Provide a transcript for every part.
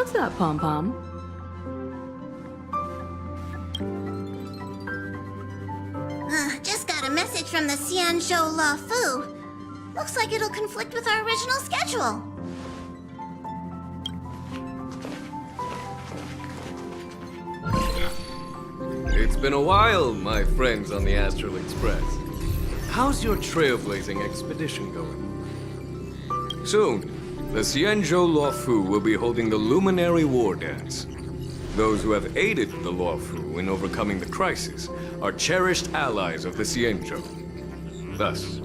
What's up, Pom-Pom? Just got a message from the Xianzhou La Fu. Looks like it'll conflict with our original schedule. It's been a while, my friends on the Astral Express. How's your trailblazing expedition going? Soon, the Xianzhou Luofu will be holding the Luminary War Dance. Those who have aided the Luofu in overcoming the crisis are cherished allies of the Xianzhou. Thus,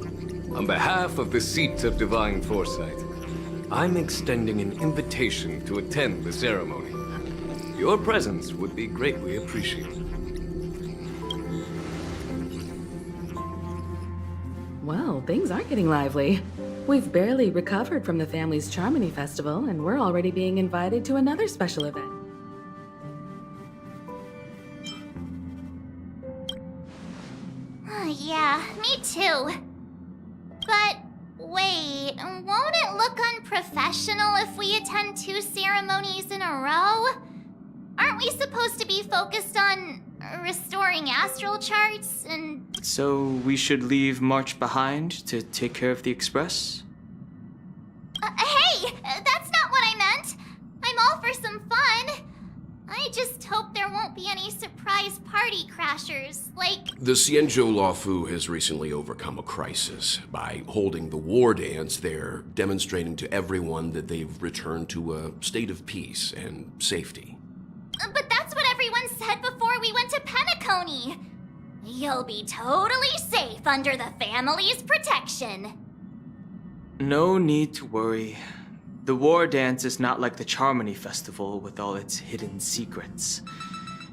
on behalf of the Seat of Divine Foresight, I'm extending an invitation to attend the ceremony. Your presence would be greatly appreciated. Well, things are getting lively. We've barely recovered from the family's Charmony Festival, and we're already being invited to another special event. Yeah, me too. But wait, won't it look unprofessional if we attend 2 ceremonies in a row? Aren't we supposed to be focused on restoring astral charts and... So we should leave March behind to take care of the Express? Hey! That's not what I meant! I'm all for some fun. I just hope there won't be any surprise party crashers, like... The Xianzhou Luofu has recently overcome a crisis. By holding the war dance, they're demonstrating to everyone that they've returned to a state of peace and safety. But that's what everyone said before we went to Penacony. You'll be totally safe under the family's protection. No need to worry. The War Dance is not like the Charmony Festival with all its hidden secrets.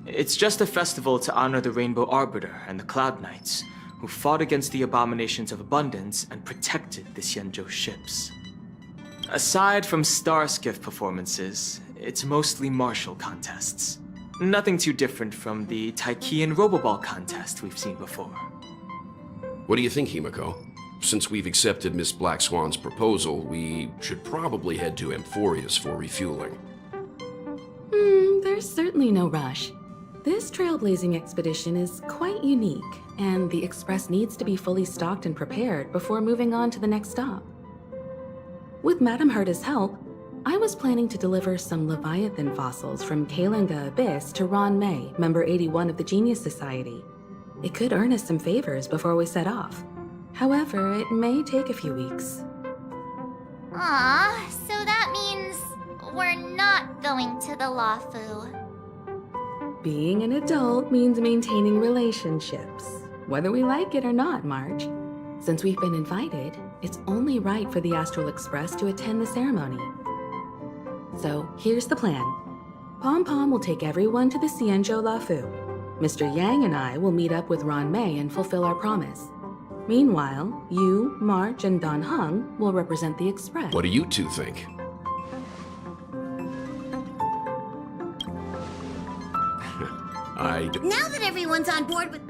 It's just a festival to honor the Rainbow Arbiter and the Cloud Knights, who fought against the abominations of abundance and protected the Xianzhou ships. Aside from star skiff performances, it's mostly martial contests. Nothing too different from the Taiki and Roboball contest we've seen before. What do you think, Himiko? Since we've accepted Miss Black Swan's proposal, we should probably head to Amphorius for refueling. There's certainly no rush. This trailblazing expedition is quite unique, and the Express needs to be fully stocked and prepared before moving on to the next stop. With Madame Herta's help, I was planning to deliver some Leviathan fossils from Kalinga Abyss to Ron May, member 81 of the Genius Society. It could earn us some favors before we set off. However, it may take a few weeks. Aw, so that means we're not going to the Luofu. Being an adult means maintaining relationships, whether we like it or not, March. Since we've been invited, it's only right for the Astral Express to attend the ceremony. So here's the plan. Pom-Pom will take everyone to the Xianzhou Luofu. Mr. Yang and I will meet up with Ron May and fulfill our promise. Meanwhile, you, March, and Don Hung will represent the Express. What do you two think? Now that everyone's on board with...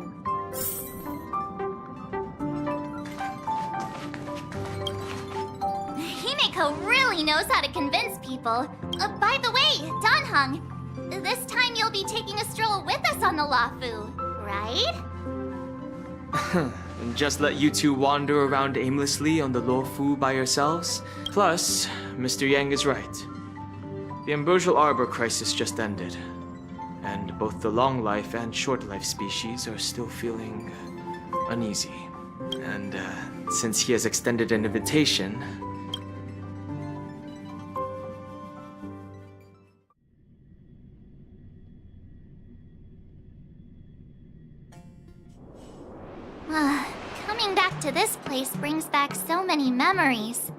Himiko really knows how to convince people. By the way, Don Hung, this time you'll be taking a stroll with us on the Luofu, right? And just let you two wander around aimlessly on the Luofu by yourselves? Plus, Mr. Yang is right. The Ambrosial Arbor crisis just ended, and both the long life and short life species are still feeling uneasy. And since he has extended an invitation, Coming back to this place brings back so many memories.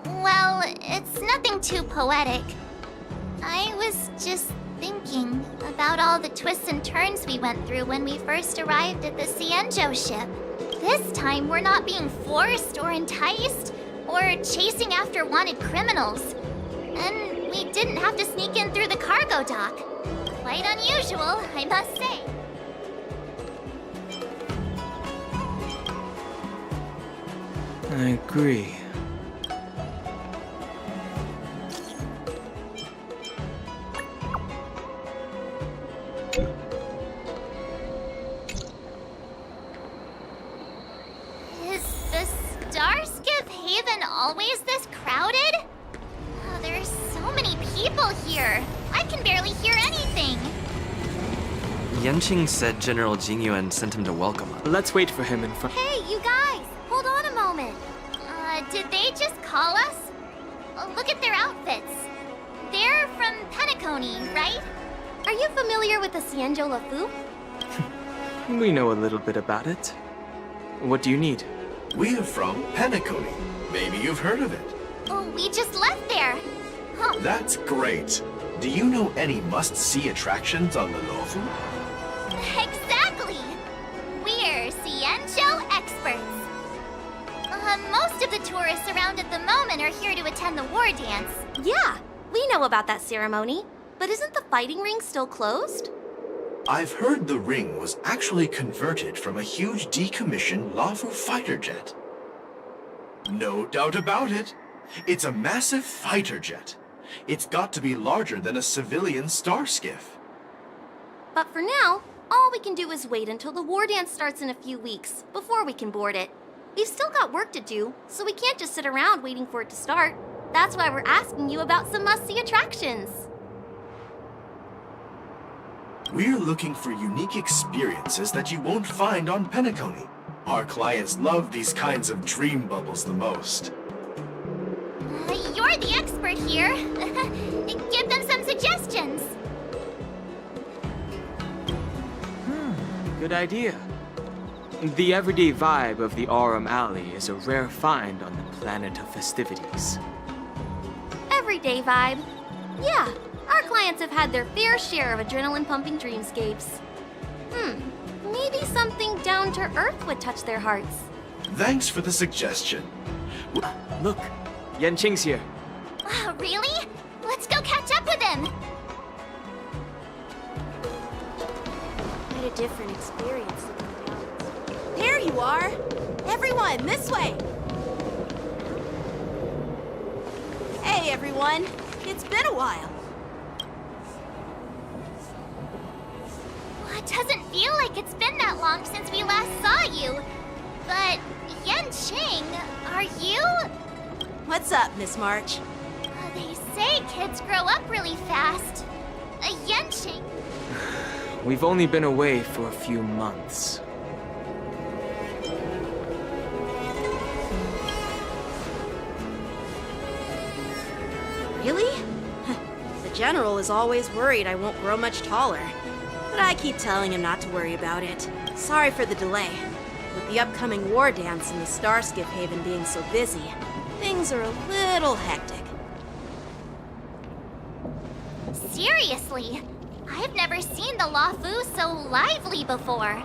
Well, it's nothing too poetic. I was just thinking about all the twists and turns we went through when we first arrived at the Xianzhou ship. This time, we're not being forced or enticed or chasing after wanted criminals. And we didn't have to sneak in through the cargo dock. Quite unusual, I must say. I agree. Starskiff Haven always this crowded? Oh, there are so many people here. I can barely hear anything. Yanqing said General Jingyuan sent him to welcome us. Let's wait for him in front. Hey, you guys! Hold on a moment. Did they just call us? Look at their outfits. They're from Penacony, right? Are you familiar with the Xianzhou Lafu? We know a little bit about it. What do you need? We're from Penacony. Maybe you've heard of it. Oh, we just left there. Huh. That's great. Do you know any must-see attractions on the Lofu? Exactly! We're Xianzhou experts. Most of the tourists around at the moment are here to attend the war dance. Yeah, we know about that ceremony. But isn't the fighting ring still closed? I've heard the ring was actually converted from a huge decommissioned Lofu fighter jet. No doubt about it. It's a massive fighter jet. It's got to be larger than a civilian star skiff. But for now, all we can do is wait until the war dance starts in a few weeks before we can board it. We've still got work to do, so we can't just sit around waiting for it to start. That's why we're asking you about some must-see attractions. We're looking for unique experiences that you won't find on Penacony. Our clients love these kinds of dream bubbles the most. You're the expert here. Give them some suggestions. Good idea. The everyday vibe of the Aurum Alley is a rare find on the planet of festivities. Everyday vibe. Yeah, our clients have had their fair share of adrenaline-pumping dreamscapes. Maybe something down to earth would touch their hearts. Thanks for the suggestion. Look, Yanqing's here. Really? Let's go catch up with him. Quite a different experience. There you are! Everyone, this way! Hey, everyone! It's been a while. It doesn't feel like it's been that long since we last saw you. But, Yanqing, are you? What's up, Miss March? They say kids grow up really fast. Yanqing. We've only been away for a few months. Really? The General is always worried I won't grow much taller. But I keep telling him not to worry about it. Sorry for the delay. With the upcoming war dance and the Starskiff Haven being so busy, things are a little hectic. Seriously? I've never seen the Lafu so lively before.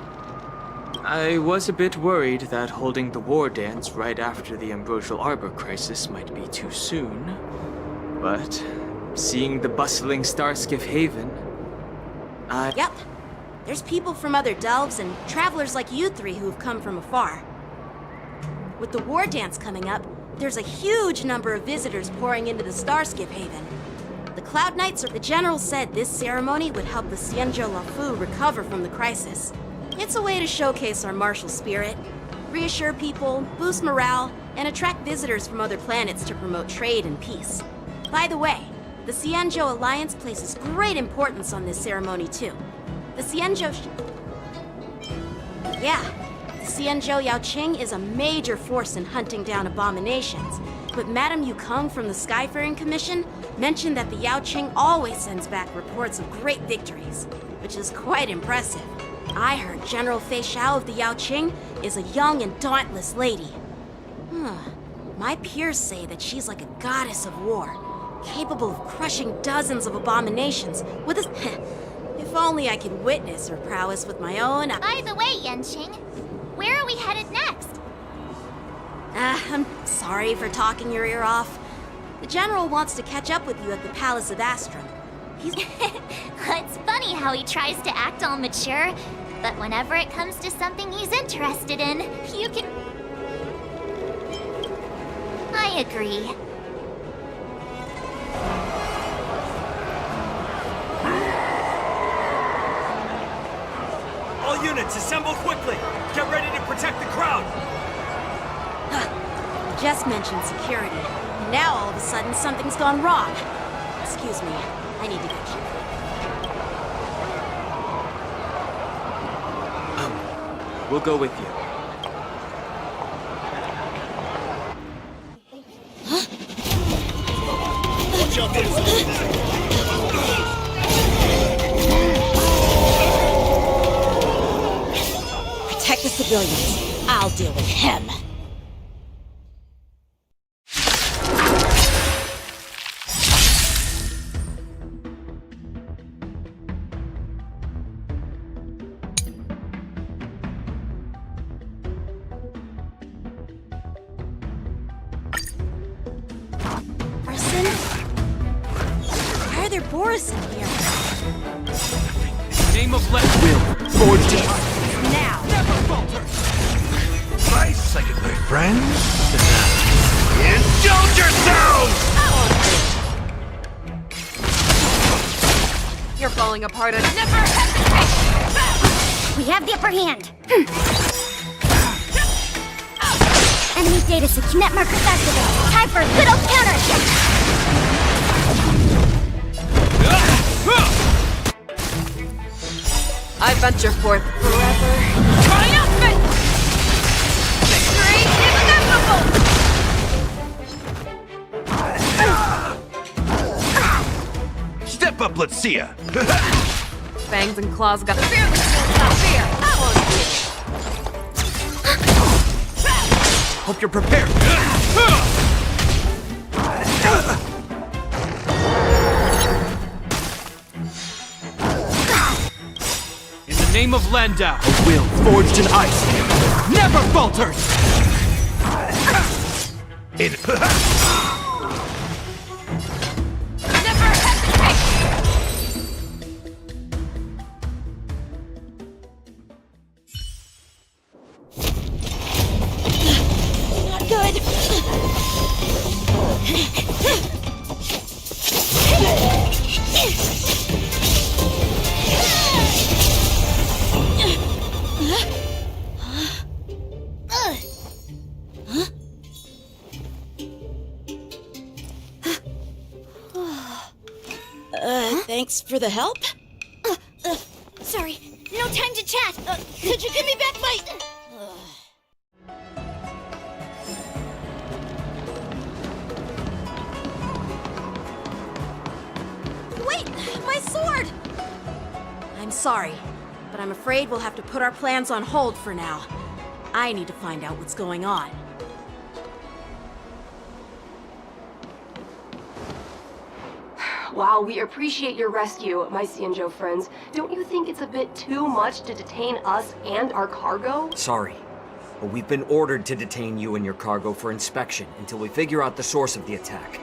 I was a bit worried that holding the war dance right after the Ambrosial Arbor crisis might be too soon. But seeing the bustling Starskiff Haven, Yep. There's people from other delves and travelers like you three who've come from afar. With the war dance coming up, there's a huge number of visitors pouring into the Starskiff Haven. The Cloud Knights, the General said this ceremony would help the Xianzhou Lafu recover from the crisis. It's a way to showcase our martial spirit, reassure people, boost morale, and attract visitors from other planets to promote trade and peace. By the way, the Xianzhou Alliance places great importance on this ceremony too. The Xianzhou Yaoqing is a major force in hunting down abominations. But Madame Yukong from the Skyfaring Commission mentioned that the Yaoqing always sends back reports of great victories, which is quite impressive. I heard General Fei Xiao of the Yaoqing is a young and dauntless lady. My peers say that she's like a goddess of war, capable of crushing dozens of abominations with a... If only I could witness her prowess with my own... By the way, Yanqing, where are we headed next? I'm sorry for talking your ear off. The General wants to catch up with you at the Palace of Astrum. It's funny how he tries to act all mature, but whenever it comes to something he's interested in, you can... I agree. All units, assemble quickly! Get ready to protect the crowd! just mentioned security. And now all of a sudden something's gone wrong. Excuse me, I need to get you. We'll go with you. Protect the civilians. I'll deal with him. Why are there Boris in here? Name of Let Will, forged in Now! My second, my friends. Indulge yourselves! You're falling apart and Never hesitate! We have the upper hand. Enemy data to net markers activated. Time for a good old counterattack. I venture forth forever. Triumphant! Victory inevitable! Step up, let's see ya. Fangs and claws got Fear the sword, not fear. I won't Hope you're prepared. In the name of Landau, a will forged in ice never falters! Never hesitate! Not good. Thanks for the help. Sorry, no time to chat. Could you give me back my... Wait, my sword! I'm sorry, but I'm afraid we'll have to put our plans on hold for now. I need to find out what's going on. While we appreciate your rescue, my Xianzhou friends, don't you think it's a bit too much to detain us and our cargo? Sorry, but we've been ordered to detain you and your cargo for inspection until we figure out the source of the attack.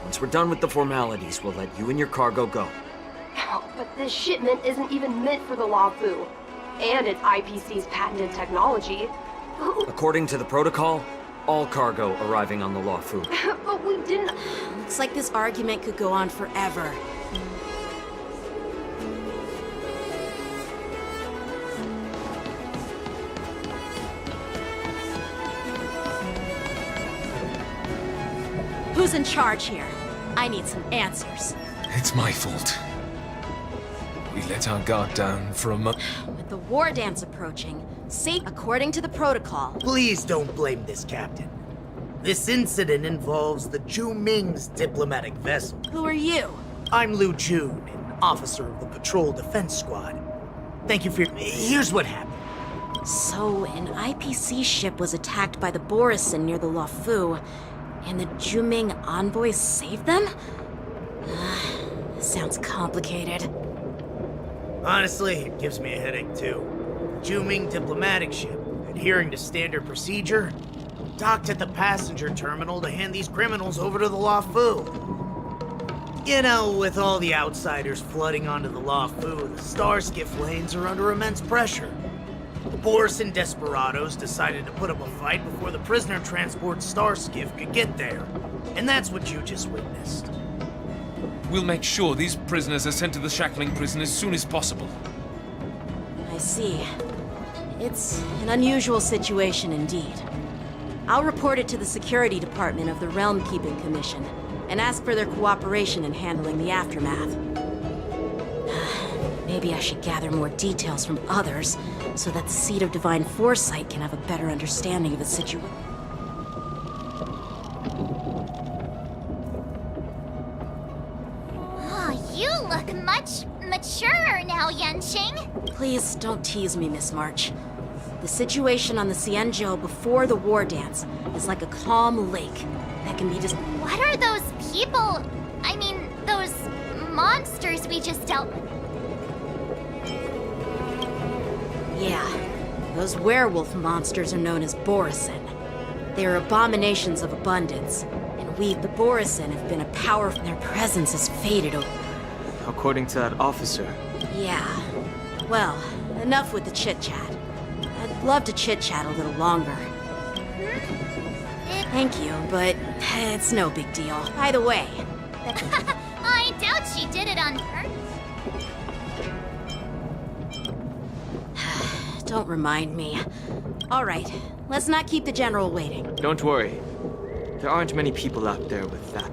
Once we're done with the formalities, we'll let you and your cargo go. But this shipment isn't even meant for the Luofu, and it's IPC's patented technology. According to the protocol, all cargo arriving on the Luofu. But we didn't... Looks like this argument could go on forever. Who's in charge here? I need some answers. It's my fault. We let our guard down for a month. With the war dance approaching, according to the protocol, Please don't blame this, Captain. This incident involves the Zhu Ming's diplomatic vessel. who are you? I'm Lu Jun, an officer of the Patrol Defense Squad. Thank you for your... Here's what happened. So, an IPC ship was attacked by the Borisin near the Luofu, and the Juming envoys saved them? This sounds complicated. Honestly, it gives me a headache, too. The Zhu Ming diplomatic ship, adhering to standard procedure, docked at the passenger terminal to hand these criminals over to the Luofu. You know, with all the outsiders flooding onto the Luofu, the Starskiff lanes are under immense pressure. The Borisin desperados decided to put up a fight before the prisoner transport Starskiff could get there. And that's what you just witnessed. We'll make sure these prisoners are sent to the shackling prison as soon as possible. I see. It's an unusual situation indeed. I'll report it to the security department of the Realm Keeping Commission and ask for their cooperation in handling the aftermath. Maybe I should gather more details from others so that the Seed of Divine Foresight can have a better understanding of the situation. Oh, you look much maturer now, Yanqing. Please don't tease me, Miss March. The situation on the Xianzhou before the war dance is like a calm lake that can be just... What are those people? I mean, those monsters we just dealt with? Yeah, those werewolf monsters are known as Borisin. They are abominations of abundance, and we, the Borisin, have been a power... Their presence has faded over... According to that officer. Yeah. Well, enough with the chit-chat. I'd love to chit-chat a little longer. Thank you, but it's no big deal. By the way... I doubt she did it on purpose. Don't remind me. All right, let's not keep the General waiting. Don't worry. There aren't many people out there with that.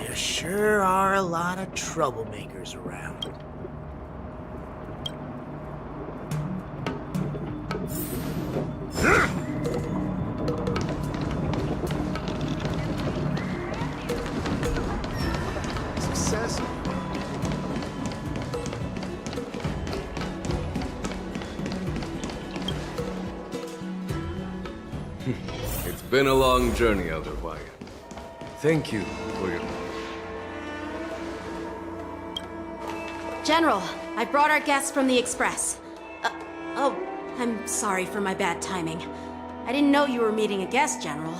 There sure are a lot of troublemakers around. Success. It's been a long journey, Elder Wyatt. Thank you for your... General, I brought our guests from the Express. Oh, I'm sorry for my bad timing. I didn't know you were meeting a guest, General.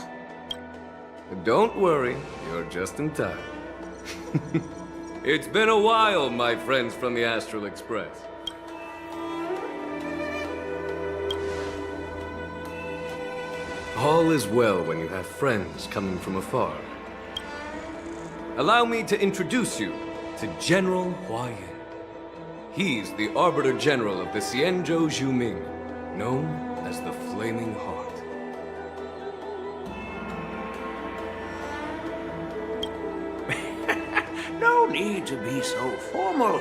Don't worry, you're just in time. It's been a while, my friends from the Astral Express. All is well when you have friends coming from afar. Allow me to introduce you to General Huayan. He's the Arbiter General of the Xianzhou Zhuming, known as the Flaming Heart. No need to be so formal.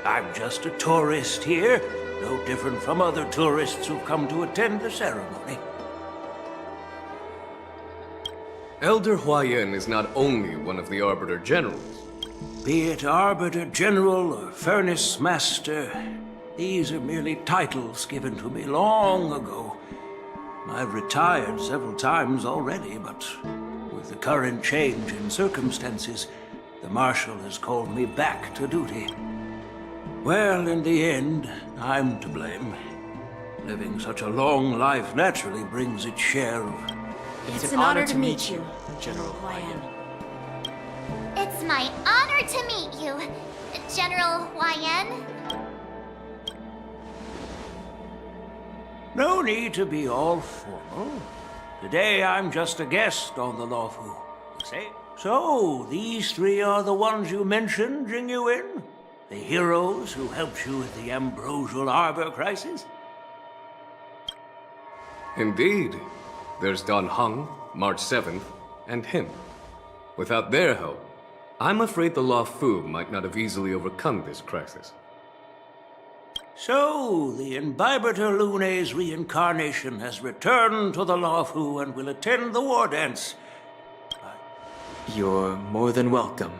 I'm just a tourist here, no different from other tourists who've come to attend the ceremony. Elder Huayan is not only one of the Arbiter Generals. Be it Arbiter General or Furnace Master, these are merely titles given to me long ago. I've retired several times already, but with the current change in circumstances, the Marshal has called me back to duty. Well, in the end, I'm to blame. Living such a long life naturally brings its share of... It's an honor to meet you, General Huayan. It's my honor to meet you, General Huayan. No need to be all formal. Today I'm just a guest on the Luofu. So, these three are the ones you mentioned, Jingyuin? The heroes who helped you with the Ambrosial Arbor crisis? Indeed. There's Don Hung, March 7th, and him. Without their help, I'm afraid the Luofu might not have easily overcome this crisis. So, the Imbibitor Lune's reincarnation has returned to the Luofu and will attend the war dance. You're more than welcome,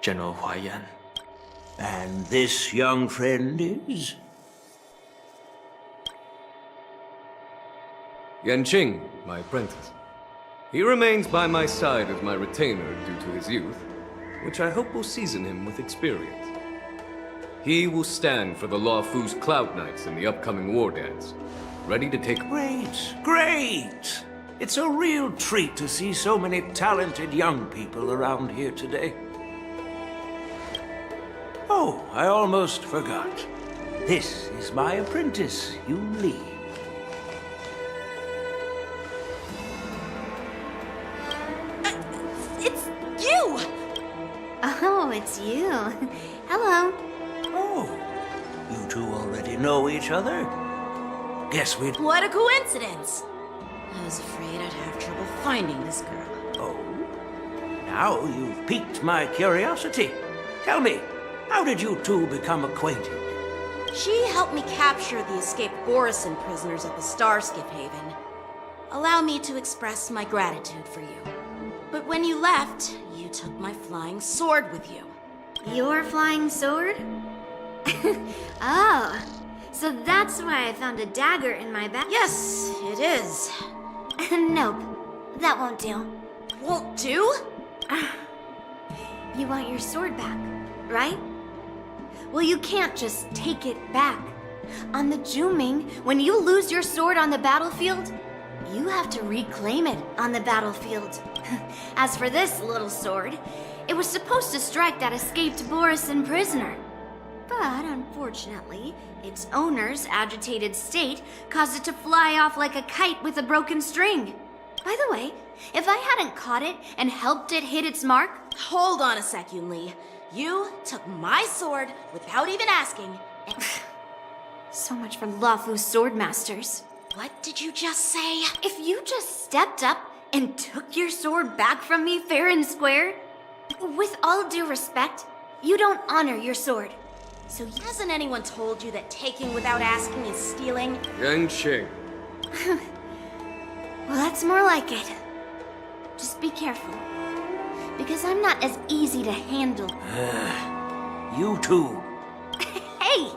General Huayan. And this young friend is? Yanqing, my apprentice. He remains by my side as my retainer due to his youth, which I hope will season him with experience. He will stand for the Luofu's Cloud Knights in the upcoming war dance, ready to take... Great! It's a real treat to see so many talented young people around here today. Oh, I almost forgot. This is my apprentice, Yun Li. Oh, it's you. Hello. Oh, you two already know each other? Guess we'd... What a coincidence! I was afraid I'd have trouble finding this girl. Oh? Now you've piqued my curiosity. Tell me, how did you two become acquainted? She helped me capture the escaped Borisin prisoners at the Starskip Haven. Allow me to express my gratitude for you. But when you left, you took my flying sword with you. Your flying sword? Oh, so that's why I found a dagger in my bag. Yes, it is. Nope, that won't do. Won't do? You want your sword back, right? Well, you can't just take it back. On the Juming, when you lose your sword on the battlefield, you have to reclaim it on the battlefield. As for this little sword, it was supposed to strike that escaped Borisin prisoner. But unfortunately, its owner's agitated state caused it to fly off like a kite with a broken string. By the way, if I hadn't caught it and helped it hit its mark... Hold on a sec, Yunli. You took my sword without even asking. So much for Lafu's swordmasters. What did you just say? If you just stepped up and took your sword back from me fair and square, with all due respect, you don't honor your sword. So hasn't anyone told you that taking without asking is stealing? Yanqing. Well, that's more like it. Just be careful. Because I'm not as easy to handle. You two. Hey!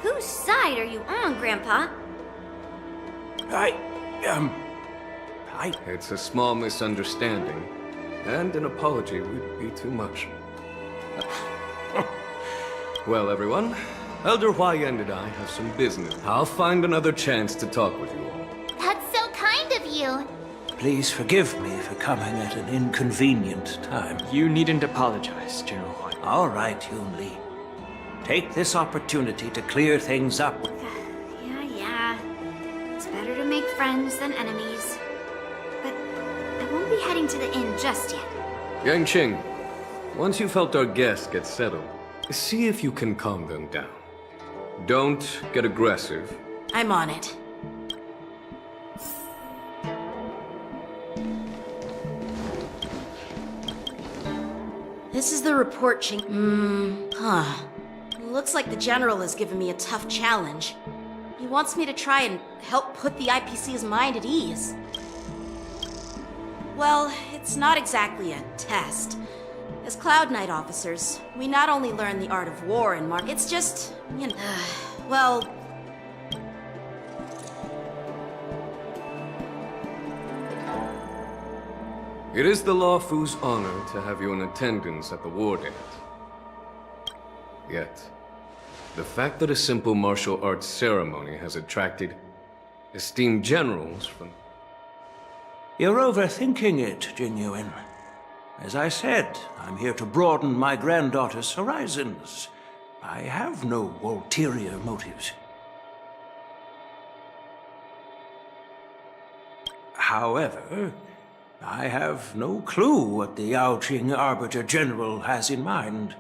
Whose side are you on, Grandpa? It's a small misunderstanding, and an apology would be too much. Well, everyone, Elder Huayan and I have some business. I'll find another chance to talk with you all. That's so kind of you. Please forgive me for coming at an inconvenient time. You needn't apologize, General Huan. All right, Yunli. Take this opportunity to clear things up. Yeah. It's better to make friends than enemies. But I won't be heading to the inn just yet. Yanqing, once you've helped our guests get settled, see if you can calm them down. Don't get aggressive. I'm on it. This is the report, Ching. Looks like the General has given me a tough challenge. He wants me to try and help put the IPC's mind at ease. Well, it's not exactly a test. As Cloud Knight officers, we not only learn the art of war and it's just, well... It is the Lafu's honor to have you in attendance at the war dance. Yet, the fact that a simple martial arts ceremony has attracted esteemed generals from... You're overthinking it, Jingyuan. As I said, I'm here to broaden my granddaughter's horizons. I have no ulterior motives. However, I have no clue what the Yaoqing Arbiter General has in mind.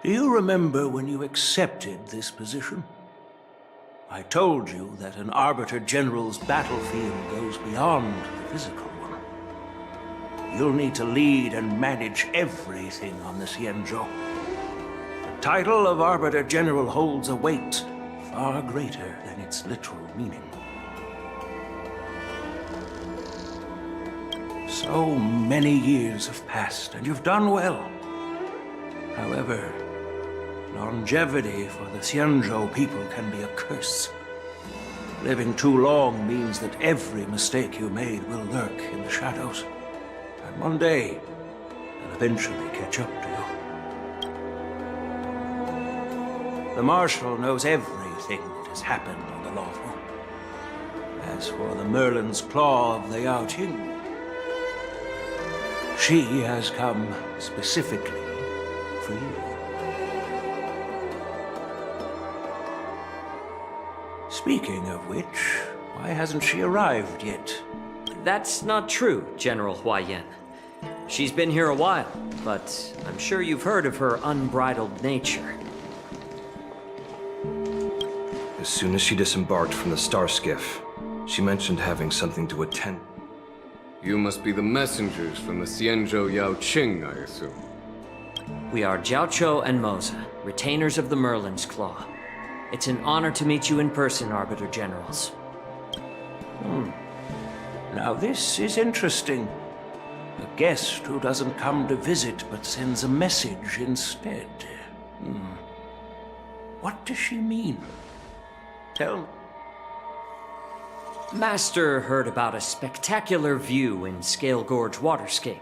Do you remember when you accepted this position? I told you that an Arbiter General's battlefield goes beyond the physical one. You'll need to lead and manage everything on the Xianzhou. The title of Arbiter General holds a weight far greater than its literal meaning. So many years have passed, and you've done well. However, longevity for the Xianzhou people can be a curse. Living too long means that every mistake you made will lurk in the shadows. And one day, they'll eventually catch up to you. The Marshal knows everything that has happened on the Lawful. As for the Merlin's Claw of the Yaoqing, she has come specifically for you. Speaking of which, why hasn't she arrived yet? That's not true, General Huayan. She's been here a while, but I'm sure you've heard of her unbridled nature. As soon as she disembarked from the star skiff, she mentioned having something to attend. You must be the messengers from the Xianzhou Yao Qing, I assume. We are Jiaoqiu and Moza, retainers of the Merlin's Claw. It's an honor to meet you in person, Arbiter Generals. Now this is interesting. A guest who doesn't come to visit but sends a message instead. What does she mean? Tell me. Master heard about a spectacular view in Scale Gorge Waterscape.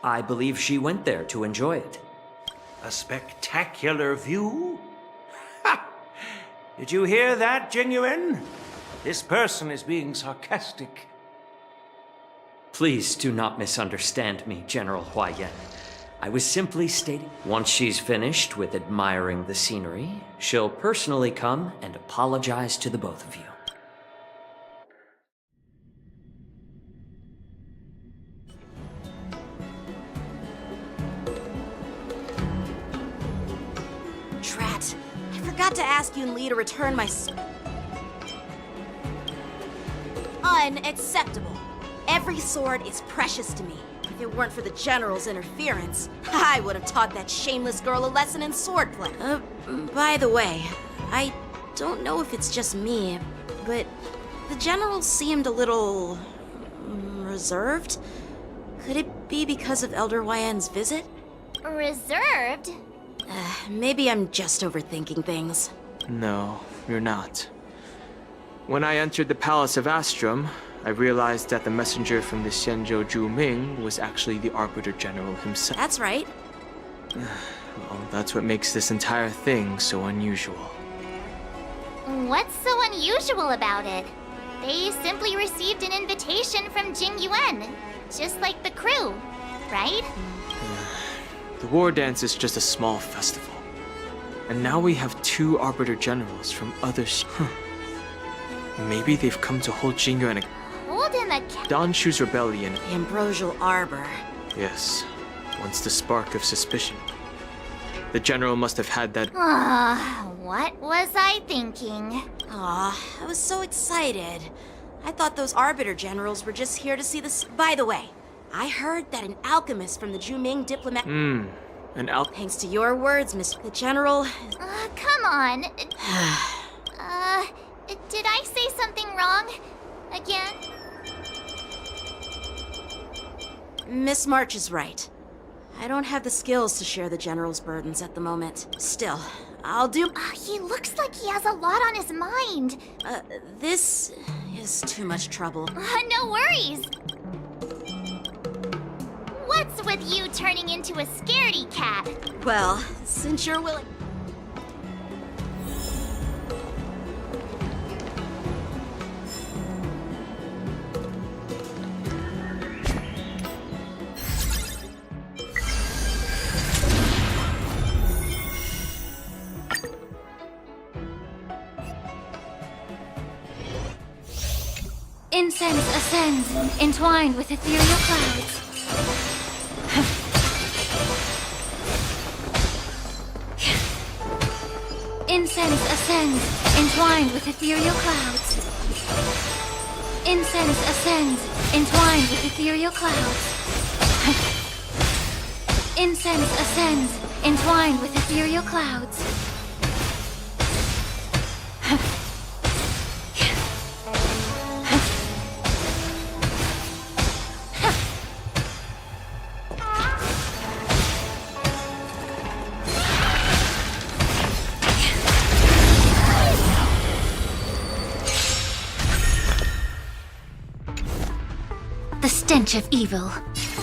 I believe she went there to enjoy it. A spectacular view? Ha! Did you hear that, Jingyuan? This person is being sarcastic. Please do not misunderstand me, General Huaiyan. I was simply stating, once she's finished with admiring the scenery, she'll personally come and apologize to the both of you. Drat. I forgot to ask Yun Li to return my Unacceptable. Every sword is precious to me. If it weren't for the General's interference, I would have taught that shameless girl a lesson in swordplay. By the way, I don't know if it's just me, but the General seemed a little reserved. Could it be because of Elder Huaiyan's visit? Reserved? Maybe I'm just overthinking things. No, you're not. When I entered the Palace of Astrum, I realized that the messenger from the Xianzhou Zhuming was actually the Arbiter General himself. That's right. Well, that's what makes this entire thing so unusual. What's so unusual about it? They simply received an invitation from Jingyuan, just like the crew, right? The war dance is just a small festival. And now we have two Arbiter Generals from other Maybe they've come to hold Jingyuan Hold him Danshu's rebellion. The Ambrosial Arbor. Yes, once the spark of suspicion. The General must have had that. What was I thinking? I was so excited. I thought those Arbiter Generals were just here to see this. By the way, I heard that an alchemist from the Zhuming diplomat. Thanks to your words, Miss. The General. Come on. Did I say something wrong? Again? Miss March is right. I don't have the skills to share the General's burdens at the moment. Still, I'll do. He looks like he has a lot on his mind. This is too much trouble. No worries. What's with you turning into a scaredy cat? Well, since you're willing. Incense ascends, entwined with ethereal clouds. Incense ascends, entwined with ethereal clouds. Incense ascends, entwined with ethereal clouds. Incense ascends, entwined with ethereal clouds. The stench of evil.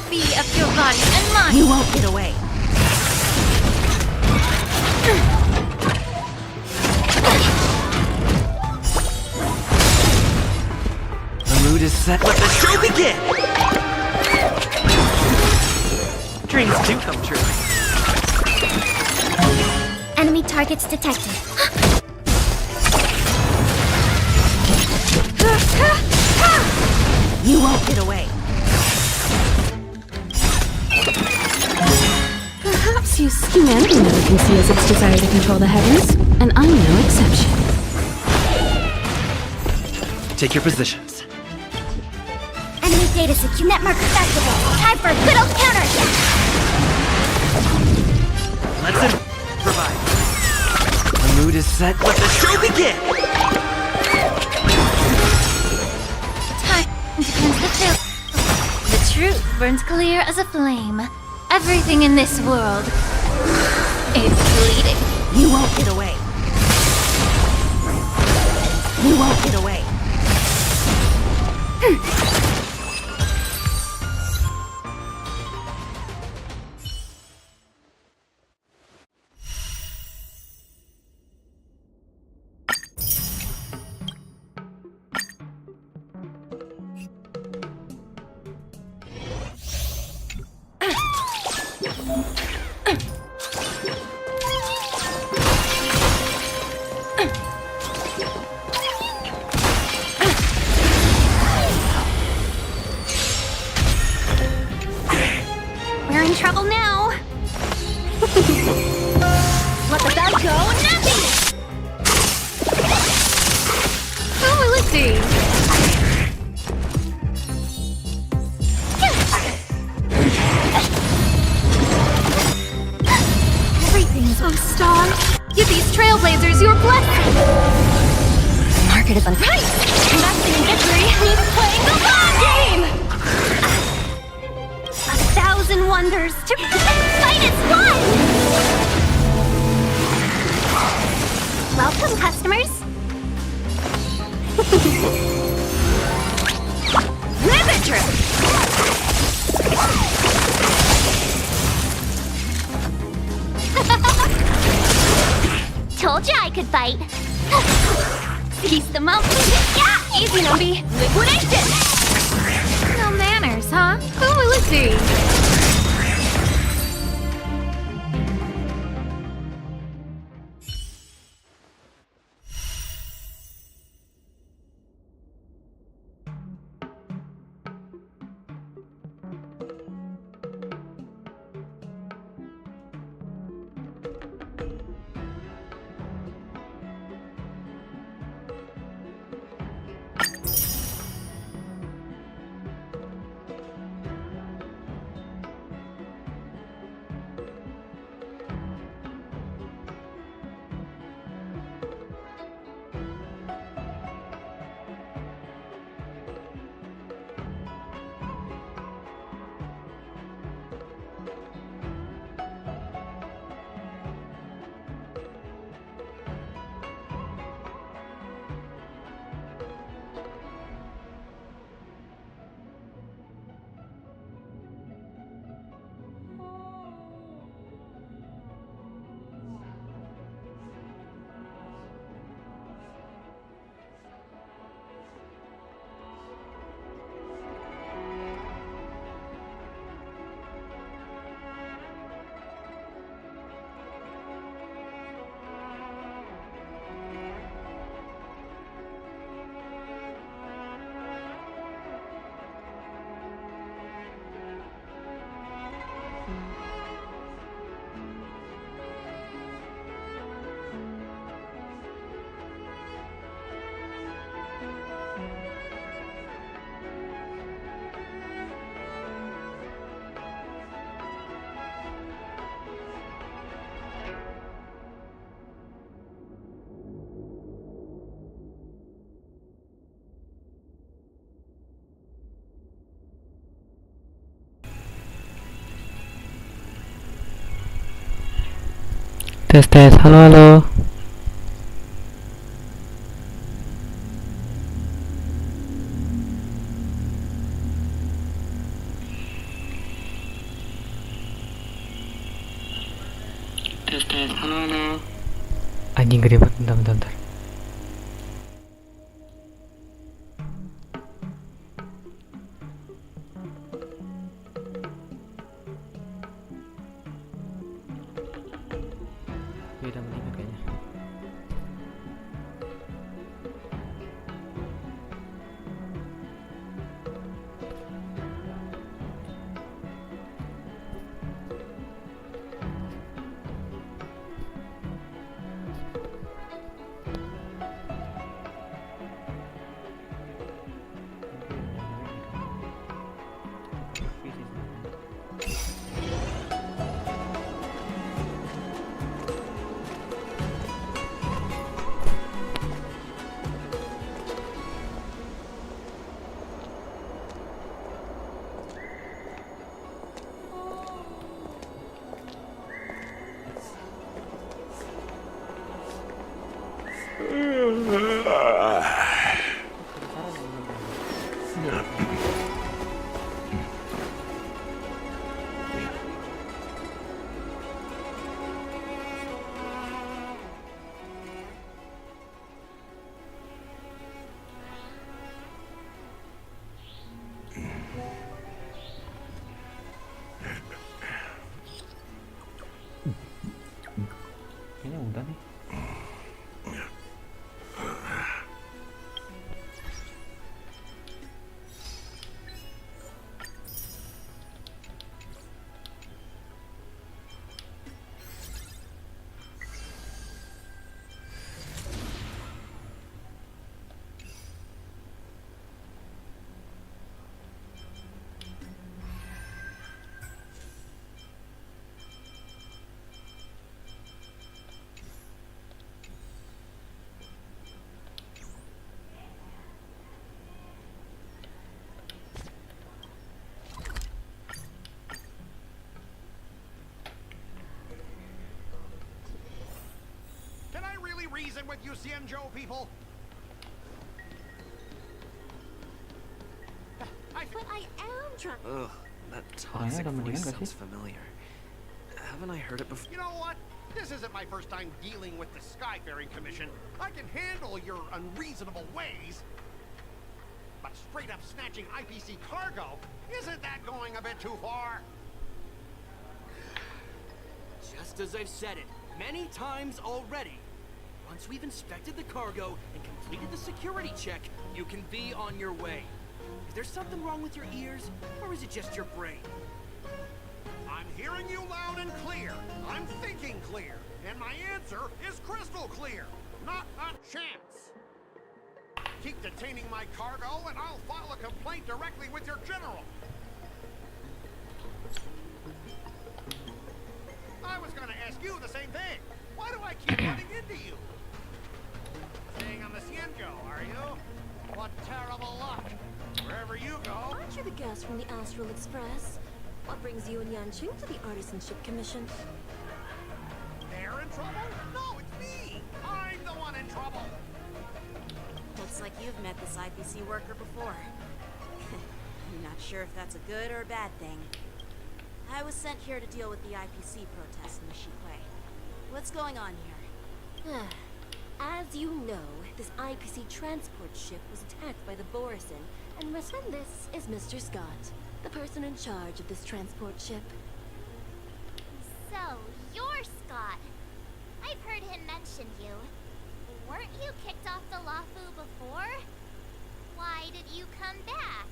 Be of your body and mine. You won't get away. The mood is set. Let the show begin! Dreams do come true. Enemy targets detected. You won't get away. Humanity never conceals its desire to control the heavens, and I'm no exception. Take your positions. Enemy data secure net marker activated. Time for a good old counterattack. Let's improvise. The mood is set. Let the show begin! Time to cleanse the truth. The truth burns clear as a flame. Everything in this world is bleeding. You won't get away. You won't get away. We're in trouble now. Let the bell go. Nothing. Who will it be? Everything's a star. Give these trailblazers your blessing. The market is unpriced. Investing in victory means playing the long game. 1,000 wonders to fight is fun! Welcome, customers. Riveter! Told you I could fight. Seize the moment. Yeah! Easy, Numby. Liquidation! No manners, huh? Who will it be? Tes, halo halo. Tes, halo halo. Anjing gede banget, bentar. Beda mendingan kayaknya. Kayaknya udah nih. Reason with you Xianzhou people. But I am trying. Ugh, that toxic voice sounds familiar. Haven't I heard it before? You know what? This isn't my first time dealing with the Skyfaring Commission. I can handle your unreasonable ways. But straight up snatching IPC cargo, isn't that going a bit too far? Just as I've said it many times already. Once we've inspected the cargo and completed the security check, you can be on your way. Is there something wrong with your ears, or is it just your brain? I'm hearing you loud and clear. I'm thinking clear. And my answer is crystal clear. Not a chance. Keep detaining my cargo and I'll file a complaint directly with your general. I was gonna ask you the same thing. Why do I keep running into you? Staying on the Xianzhou, are you? What terrible luck. Wherever you go. Aren't you the guest from the Astral Express? What brings you and Yanqing to the Artisanship Commission? They're in trouble? No, it's me. I'm the one in trouble. Looks like you've met this IPC worker before. I'm not sure if that's a good or a bad thing. I was sent here to deal with the IPC protests in the Shipway. What's going on here? As you know, this IPC transport ship was attacked by the Borison, and this is Mr. Scott, the person in charge of this transport ship. So, you're Scott. I've heard him mention you. Weren't you kicked off the Lafu before? Why did you come back?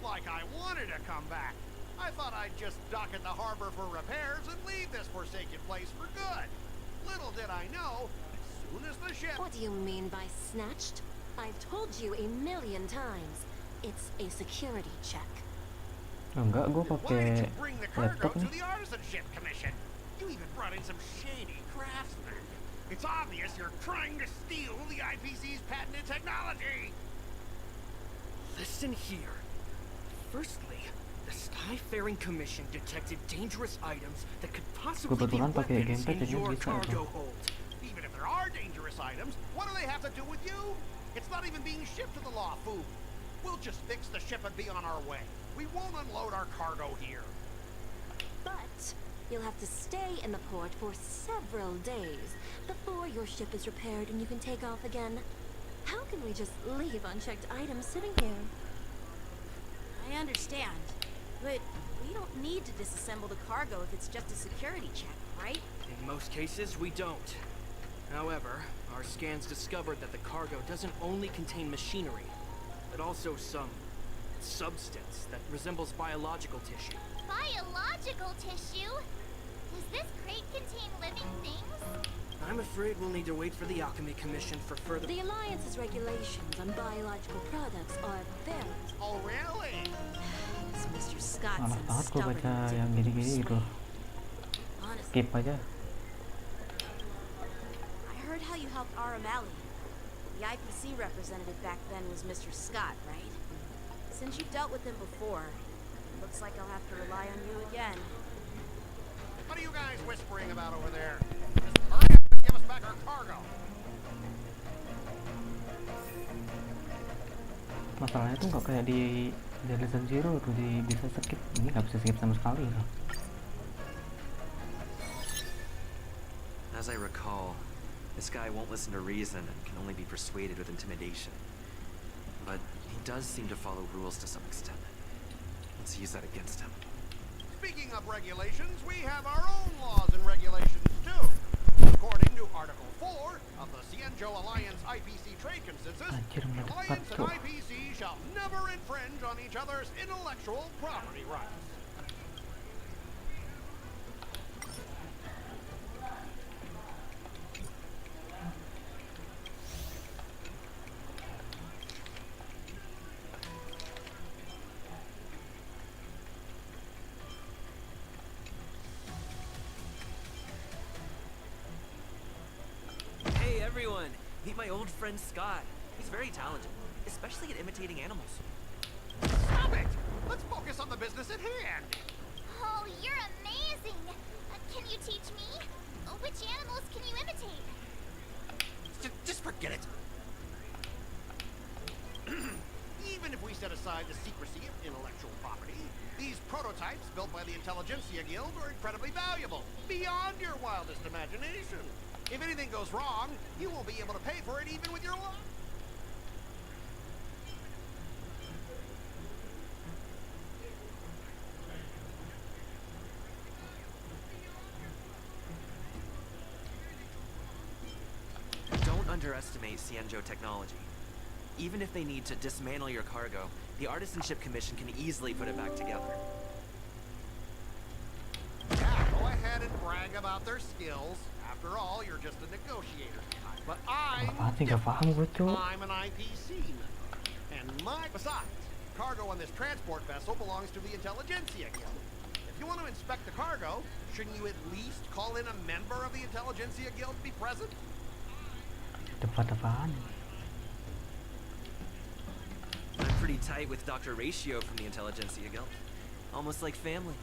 Like I wanted to come back. I thought I'd just dock at the harbor for repairs and leave this forsaken place for good. Little did I know, as soon as the ship... What do you mean by snatched? I've told you 1,000,000 times. It's a security check. Enggak, gue pakai Bring the cargo laptop to nih. the Artisanship Commission. You even brought in some shady craftsmen. It's obvious you're trying to steal the IPC's patented technology. Listen here. Firstly, the Skyfaring Commission detected dangerous items that could possibly be Kebetulan pakai weapons gamepad in jadi your bisa cargo tuh. hold. Even if there are dangerous items, what do they have to do with you? It's not even being shipped to the Lafu. We'll just fix the ship and be on our way. We won't unload our cargo here. But you'll have to stay in the port for several days before your ship is repaired and you can take off again. How can we just leave unchecked items sitting here? I understand, but we don't need to disassemble the cargo if it's just a security check, right? In most cases, we don't. However, our scans discovered that the cargo doesn't only contain machinery, but also some substance that resembles biological tissue. Biological tissue? Does this crate contain living things? I'm afraid we'll need to wait for the Alchemy Commission for further... The Alliance's regulations on biological products are very... Oh, really? This Mr. Scott Malas seems banget gue stubborn baca and yang gini-gini gitu. Honestly, Skip aja. I heard how you helped Aramali. The IPC representative back then was Mr. Scott, right? Since you've dealt with him before, it looks like I'll have to rely on you again. What are you guys whispering about over there? Just hurry up and give us back our cargo. Masalahnya tuh nggak kayak di Horizon Zero tuh bisa skip. Ini nggak bisa skip sama sekali loh. As I recall, this guy won't listen to reason and can only be persuaded with intimidation. But he does seem to follow rules to some extent. Let's use that against him. Speaking of regulations, we have our own laws and regulations. IPC trade consensus, Anjir, the meledak Alliance and tuh. IPC shall never infringe on each other's intellectual property rights. Hey everyone! Meet my old friend Scott. He's very talented, especially at imitating animals. Stop it! Let's focus on the business at hand. Oh, you're amazing! Can you teach me? Which animals can you imitate? Just forget it. Even if we set aside the secrecy of intellectual property, these prototypes built by the Intelligentsia Guild are incredibly valuable, beyond your wildest imagination. If anything goes wrong, you won't be able to pay for it even with your life. Don't underestimate Cienjo technology. Even if they need to dismantle your cargo, the Artisanship Commission can easily put it back together. Yeah, go ahead and brag about their skills. After all, you're just a negotiator. But Apaan sih, gak paham gue tuh. I'm an IPC. And besides, cargo on this transport vessel belongs to the Intelligentsia Guild. If you want to inspect the cargo, shouldn't you at least call in a member of the Intelligentsia Guild to be present? Debat apaan? I'm pretty tight with Dr. Ratio from the Intelligentsia Guild. Almost like family.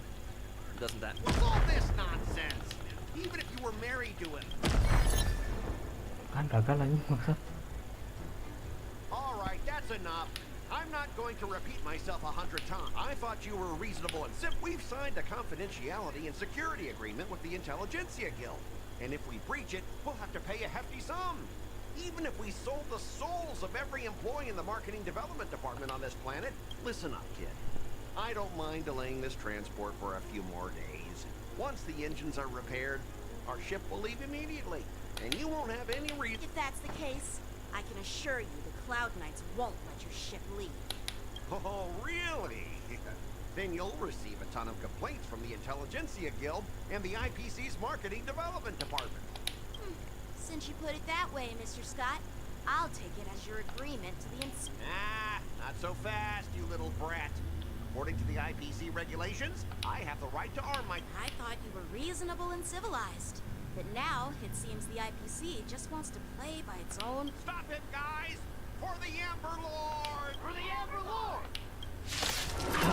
Doesn't that... What's all this nonsense? Even if you were married to him. Kan gagal lagi maksud. All right, that's enough. I'm not going to repeat myself 100 times. I thought you were reasonable and simple. We've signed a confidentiality and security agreement with the Intelligentsia Guild. And if we breach it, we'll have to pay a hefty sum. Even if we sold the souls of every employee in the marketing development department on this planet. Listen up, kid. I don't mind delaying this transport for a few more days. Once the engines are repaired, our ship will leave immediately, and you won't have any reason. If that's the case, I can assure you the Cloud Knights won't let your ship leave. Oh, really? Then you'll receive a ton of complaints from the Intelligentsia Guild and the IPC's Marketing Development Department. Since you put it that way, Mr. Scott, I'll take it as your agreement to the Not so fast, you little brat. According to the IPC regulations, I have the right to arm my... I thought you were reasonable and civilized. But now, it seems the IPC just wants to play by its own... Stop it, guys! For the Amber Lord! For the Amber Lord!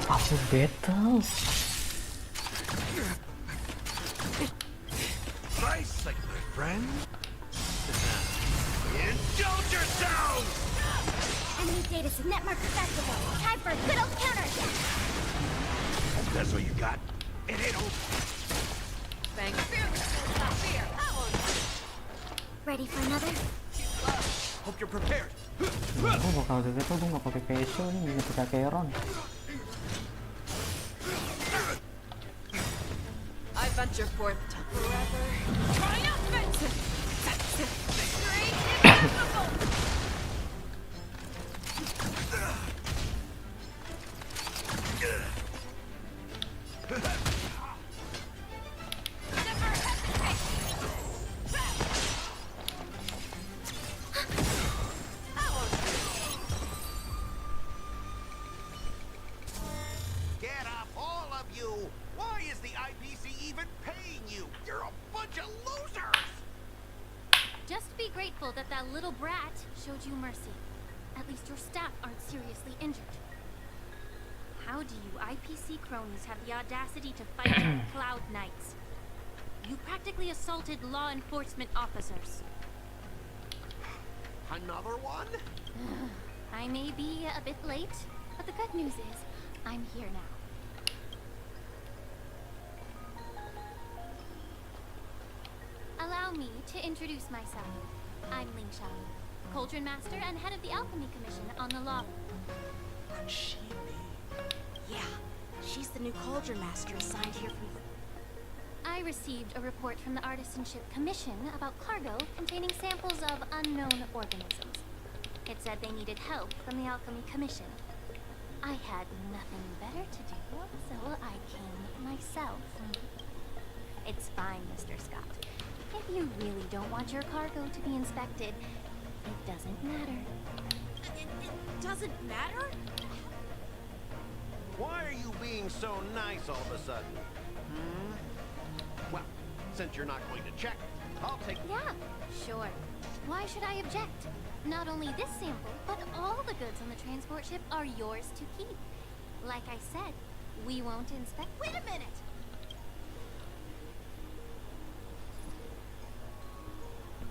Aku battle. Nice, like my friend. Indulge yourselves! Enemy data net marker festival. Time for a good old counterattack. That's what you got? It ain't over. Thanks. Ready for another? Hope you're prepared. Gue bakal gitu, gue gak pakai peso nih, gak pakai Keron. I venture forth to forever. Triumphant! Victory inevitable! Get up, all of you! Why is the IPC even paying you? You're a bunch of losers! Just be grateful that that little brat showed you mercy. At least your staff aren't seriously injured. How do you IPC cronies have the audacity to fight Cloud Knights? You practically assaulted law enforcement officers. Another one? I may be a bit late, but the good news is I'm here now. Allow me to introduce myself. I'm Ling Xiaomi, Cauldron Master and head of the Alchemy Commission on the law. Could she be? Yeah, she's the new Cauldron Master assigned here from... I received a report from the Artisanship Commission about cargo containing samples of unknown organisms. It said they needed help from the Alchemy Commission. I had nothing better to do, so I came myself. It's fine, Mr. Scott. If you really don't want your cargo to be inspected, it doesn't matter. It doesn't matter? Why are you being so nice all of a sudden? Well, since you're not going to check, I'll take... Yeah, sure. Why should I object? Not only this sample, but all the goods on the transport ship are yours to keep. Like I said, we won't inspect... Wait a minute!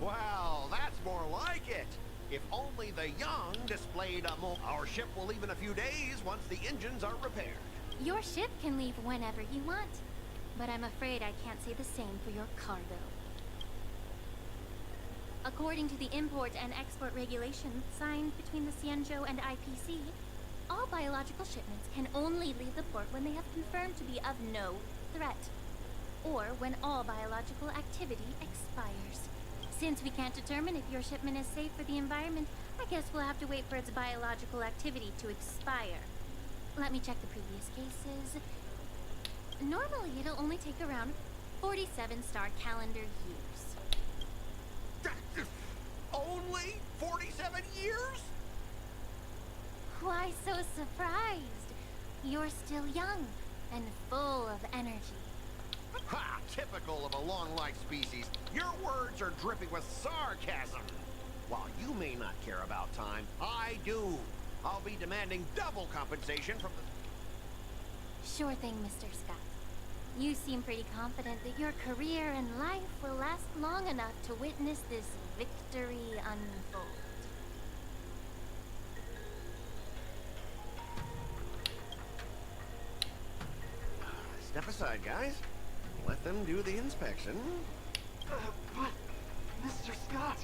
Well, that's more like it. If only the young displayed our ship will leave in a few days once the engines are repaired. Your ship can leave whenever you want, but I'm afraid I can't say the same for your cargo. According to the import and export regulations signed between the Xianzhou and IPC, all biological shipments can only leave the port when they have confirmed to be of no threat, or when all biological activity expires. Since we can't determine if your shipment is safe for the environment, I guess we'll have to wait for its biological activity to expire. Let me check the previous cases. Normally, it'll only take around 47 star calendar years. Only 47 years? Why so surprised? You're still young and full of energy. Ha! Typical of a long-life species. Your words are dripping with sarcasm. While you may not care about time, I do. I'll be demanding double compensation from the... Sure thing, Mr. Scott. You seem pretty confident that your career and life will last long enough to witness this victory unfold. Step aside, guys. Let them do the inspection. But, Mr. Scott...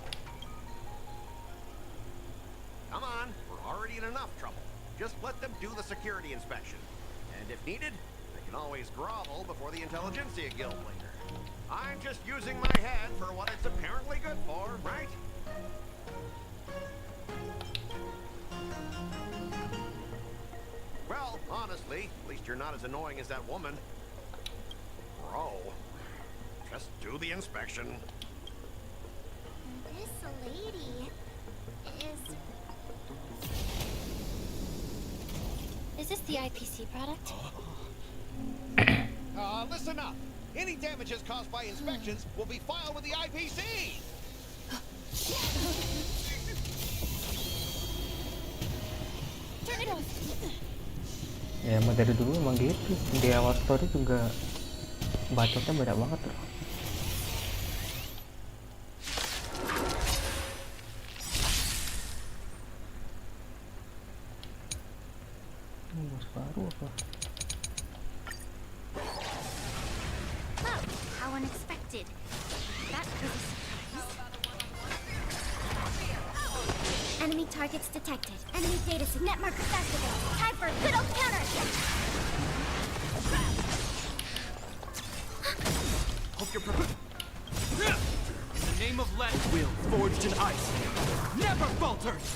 Come on, we're already in enough trouble. Just let them do the security inspection. And if needed, they can always grovel before the Intelligentsia Guild later. I'm just using my head for what it's apparently good for, right? Well, honestly, at least you're not as annoying as that woman. Bro, just do the inspection. This lady is... Is this the IPC product? Listen up. Any damages caused by inspections will be filed with the IPC. Turn it off. Ya emang dari dulu emang gitu. Di awal story juga bacotnya banyak banget tuh. Bos baru apa? Wow, how unexpected. That was a surprise. Enemy targets detected. Enemy data net markers activated. Time for a good old counter. Hope you're prepared. In the name of Let, will forged in ice never falters.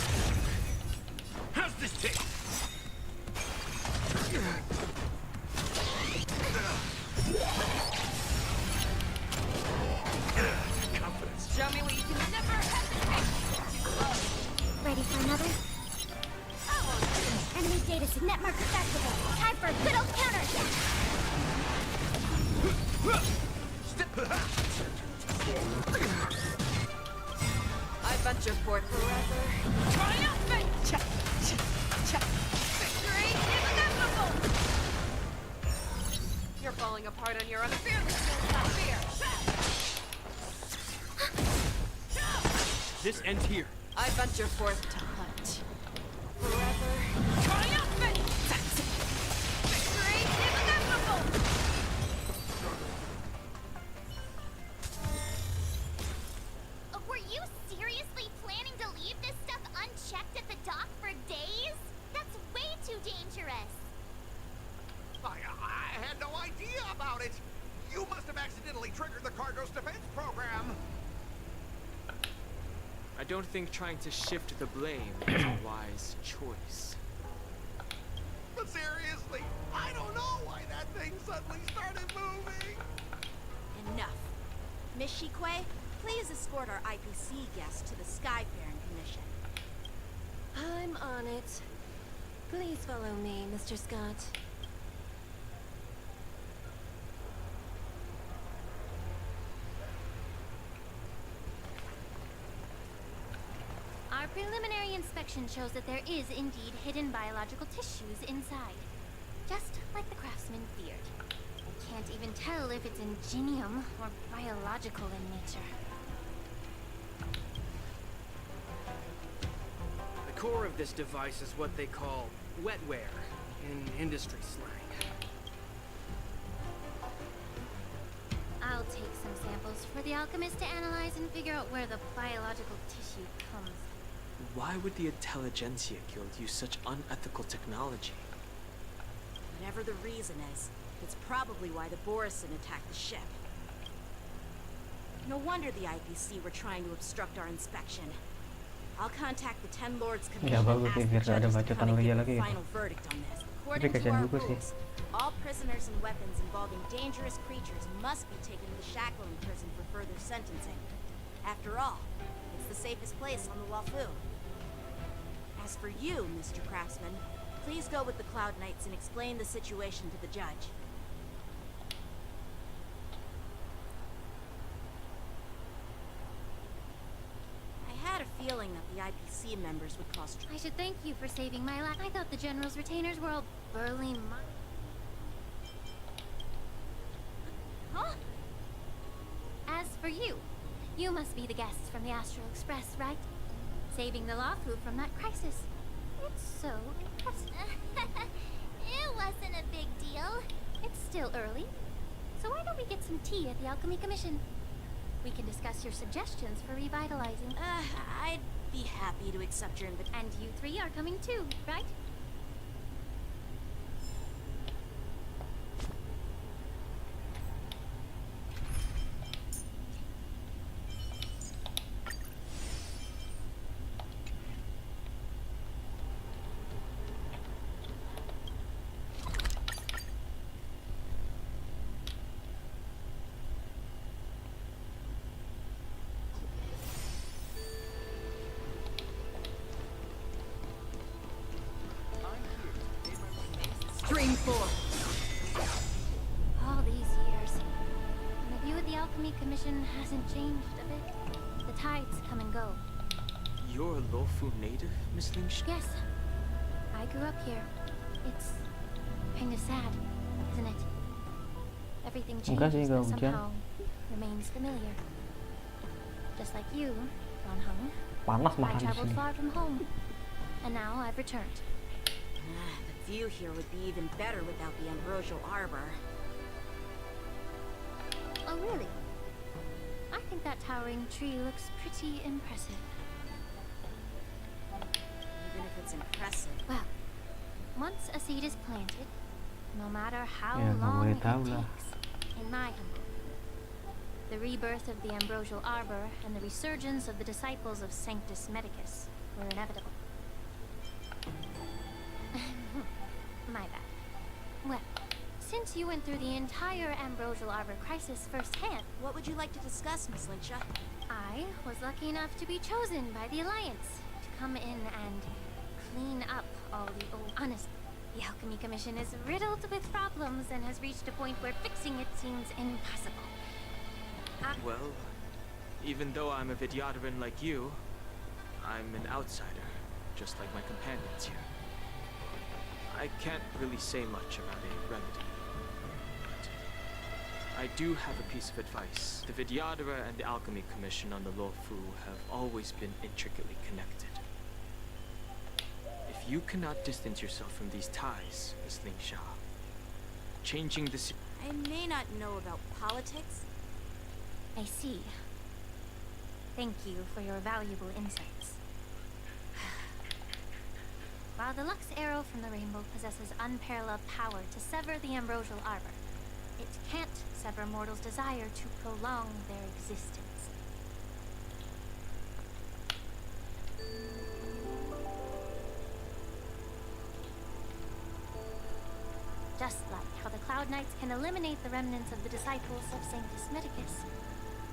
How's this taste? Confidence. Show me what you can never hesitate. Too close. Ready for another? Enemy data net markers activated. Time for a good old counter. I venture forth forever. Triumphant! Victory is inevitable! You're falling apart on your own. Fearlessness, not fear. This ends here. I venture forth to hunt. Forever. Triumphant! Victory is inevitable! Were you seriously planning to leave this stuff unchecked at the dock for days? That's way too dangerous. I had no idea about it. You must have accidentally accidentally triggered the cargo's defense program. I don't think trying to shift the blame is a wise choice. But seriously, I don't know why that thing suddenly started moving. Enough. Miss Shikwe, please escort our IPC guests to the Skyfaring Commission. I'm on it. Please follow me, Mr. Scott. Our preliminary inspection shows that there is indeed hidden biological tissues inside. Just like the craftsman feared. Can't even tell if it's ingenium or biological in nature. The core of this device is what they call wetware in industry slang. I'll take some samples for the alchemist to analyze and figure out where the biological tissue comes. Why would the Intelligentsia Guild use such unethical technology? Whatever the reason is, it's probably why the Borison attacked the ship. No wonder the IPC were trying to obstruct our inspection. I'll contact the Ten Lords Commission and ask the judges to come and give a final verdict on this. According to our rules, all prisoners and weapons involving dangerous creatures must be taken to the Shackling prison for further sentencing. After all, it's the safest place on the Wafu. As for you, Mr. Craftsman, please go with the Cloud Knights and explain the situation to the judge. I had a feeling that the IPC members would cause trouble. I should thank you for saving my life. I thought the General's retainers were all burly Huh? As for you, you must be the guests from the Astral Express, right? Saving the Lafu from that crisis. It's so impressive. It wasn't a big deal. It's still early. So why don't we get some tea at the Alchemy Commission? We can discuss your suggestions for revitalizing. I'd be happy to accept your invitation. And you three are coming too, right? Stream 4. All these years. And the view of the Alchemy Commission hasn't changed a bit. The tides come and go. You're a Lofu native, Miss Lynch? Yes. I grew up here. It's kind of sad, isn't it? Everything Enggak sih, changes nggak but hujan. somehow remains familiar. Just like you, Ron Hung. Panas I makan di traveled sini. far from home. And now I've returned. The view here would be even better without the Ambrosial Arbor. Oh, really? I think that towering tree looks pretty impressive. Even if it's impressive. Well, once a seed is planted, no matter how Ya, nggak long boleh it tahu lah. takes, in my humble opinion, the rebirth of the Ambrosial Arbor and the resurgence of the disciples of Sanctus Medicus were inevitable. My bad. Well, since you went through the entire Ambrosial Arbor crisis firsthand, What would you like to discuss, Miss Lyncha? I was lucky enough to be chosen by the Alliance to come in and clean up all the old... Honestly, the Alchemy Commission is riddled with problems and has reached a point where fixing it seems impossible. Well, even though I'm a Vidyadharan like you, I'm an outsider, just like my companions here. I can't really say much about a remedy, but I do have a piece of advice. The Vidyadhara and the Alchemy Commission on the Lofu have always been intricately connected. If you cannot distance yourself from these ties, Miss Lingsha, changing the... I may not know about politics. I see. Thank you for your valuable insights. While the Lux Arrow from the Rainbow possesses unparalleled power to sever the Ambrosial Arbor, It can't sever mortals' desire to prolong their existence. Just like how the Cloud Knights can eliminate the remnants of the disciples of Sanctus Medicus,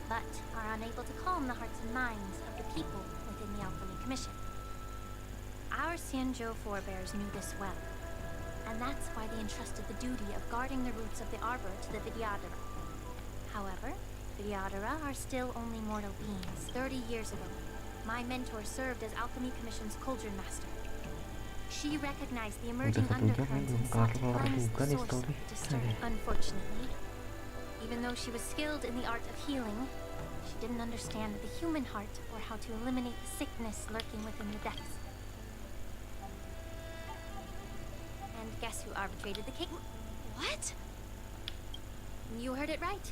but are unable to calm the hearts and minds of the people within the Alchemy Commission. Our Xianzhou forebears knew this well, and that's why they entrusted the duty of guarding the roots of the arbor to the Vidyadhara. However, Vidyadhara are still only mortal beings. 30 years ago, my mentor served as Alchemy Commission's Cauldron Master. She recognized the emerging undercurrents and sought to cleanse the source of the disturbance. Unfortunately, even though she was skilled in the art of healing, she didn't understand the human heart or how to eliminate the sickness lurking within the depths. And guess who arbitrated the case? What? You heard it right.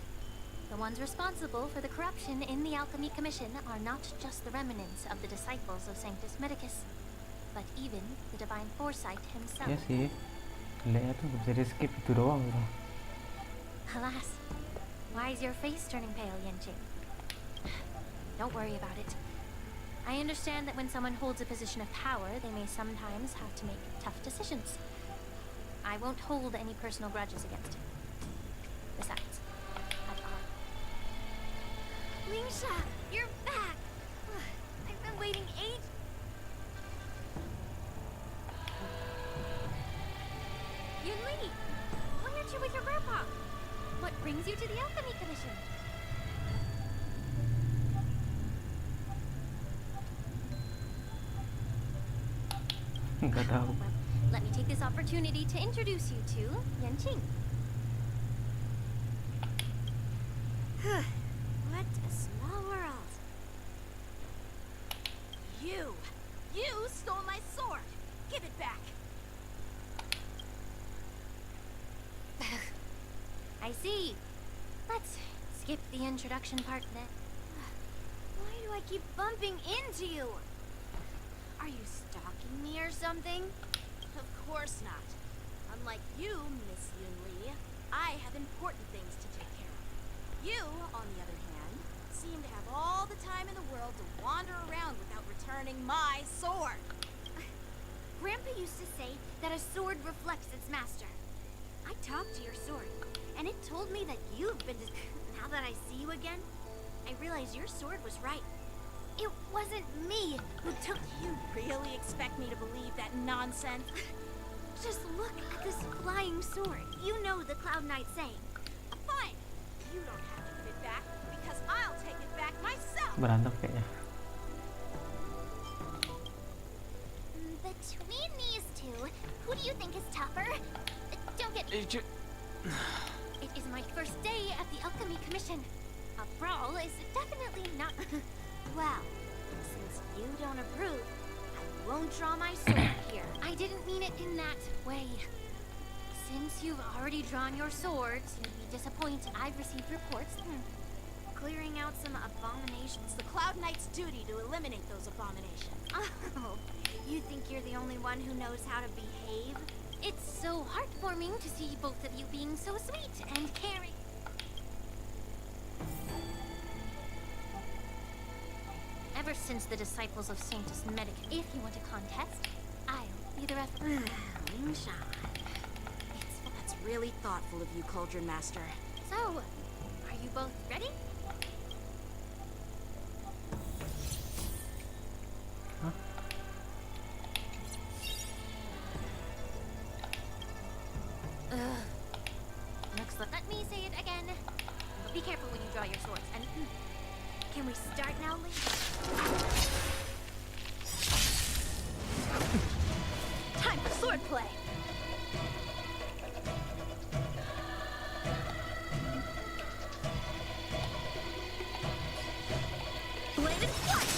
The ones responsible for the corruption in the Alchemy Commission are not just the remnants of the disciples of Sanctus Medicus, but even the Divine Foresight himself. Ya sih, kayaknya tuh bisa di skip itu doang gitu. Alas, why is your face turning pale, Yanqing? Don't worry about it. I understand that when someone holds a position of power, they may sometimes have to make tough decisions. I won't hold any personal grudges against him. Besides, Lingsha, you're back! I've been waiting ages. Yunli, why aren't you with your grandpa? What brings you to the Alchemy Commission? Nggak tahu. Let me take this opportunity to introduce you to Yanqing. What a small world. You stole my sword. Give it back. I see. Let's skip the introduction part then. Why do I keep bumping into you? Are you stalking me or something? Of course not. Unlike you, Miss Yunli, I have important things to take care of. You, on the other hand, seem to have all the time in the world to wander around without returning my sword. Grandpa used to say that a sword reflects its master. I talked to your sword, and it told me that you've been now that I see you again, I realize your sword was right. It wasn't me who took You really expect me to believe that nonsense? Just look at this flying sword. You know the Cloud Knight saying. Fine. You don't have to give it back, because I'll take it back myself. Berantem kayaknya. Between these two, who do you think is tougher? Don't get... It is my first day at the Alchemy Commission. A brawl is definitely not... Well, since you don't approve, I won't draw my sword here. I didn't mean it in that way. Since you've already drawn your swords, you'd be disappointed. I've received reports. Clearing out some abominations. The Cloud Knight's duty to eliminate those abominations. Oh, you think you're the only one who knows how to behave? It's so heartwarming to see both of you being so sweet and caring. Ever since the disciples of Sanctus Medicus, if you want a contest, I'll be the referee. Lingsha. That's really thoughtful of you, Cauldron Master. So, are you both ready? Looks like... Let me say it again. But be careful when you draw your swords. And can we start now, Lee? Time for swordplay. Blade and flight!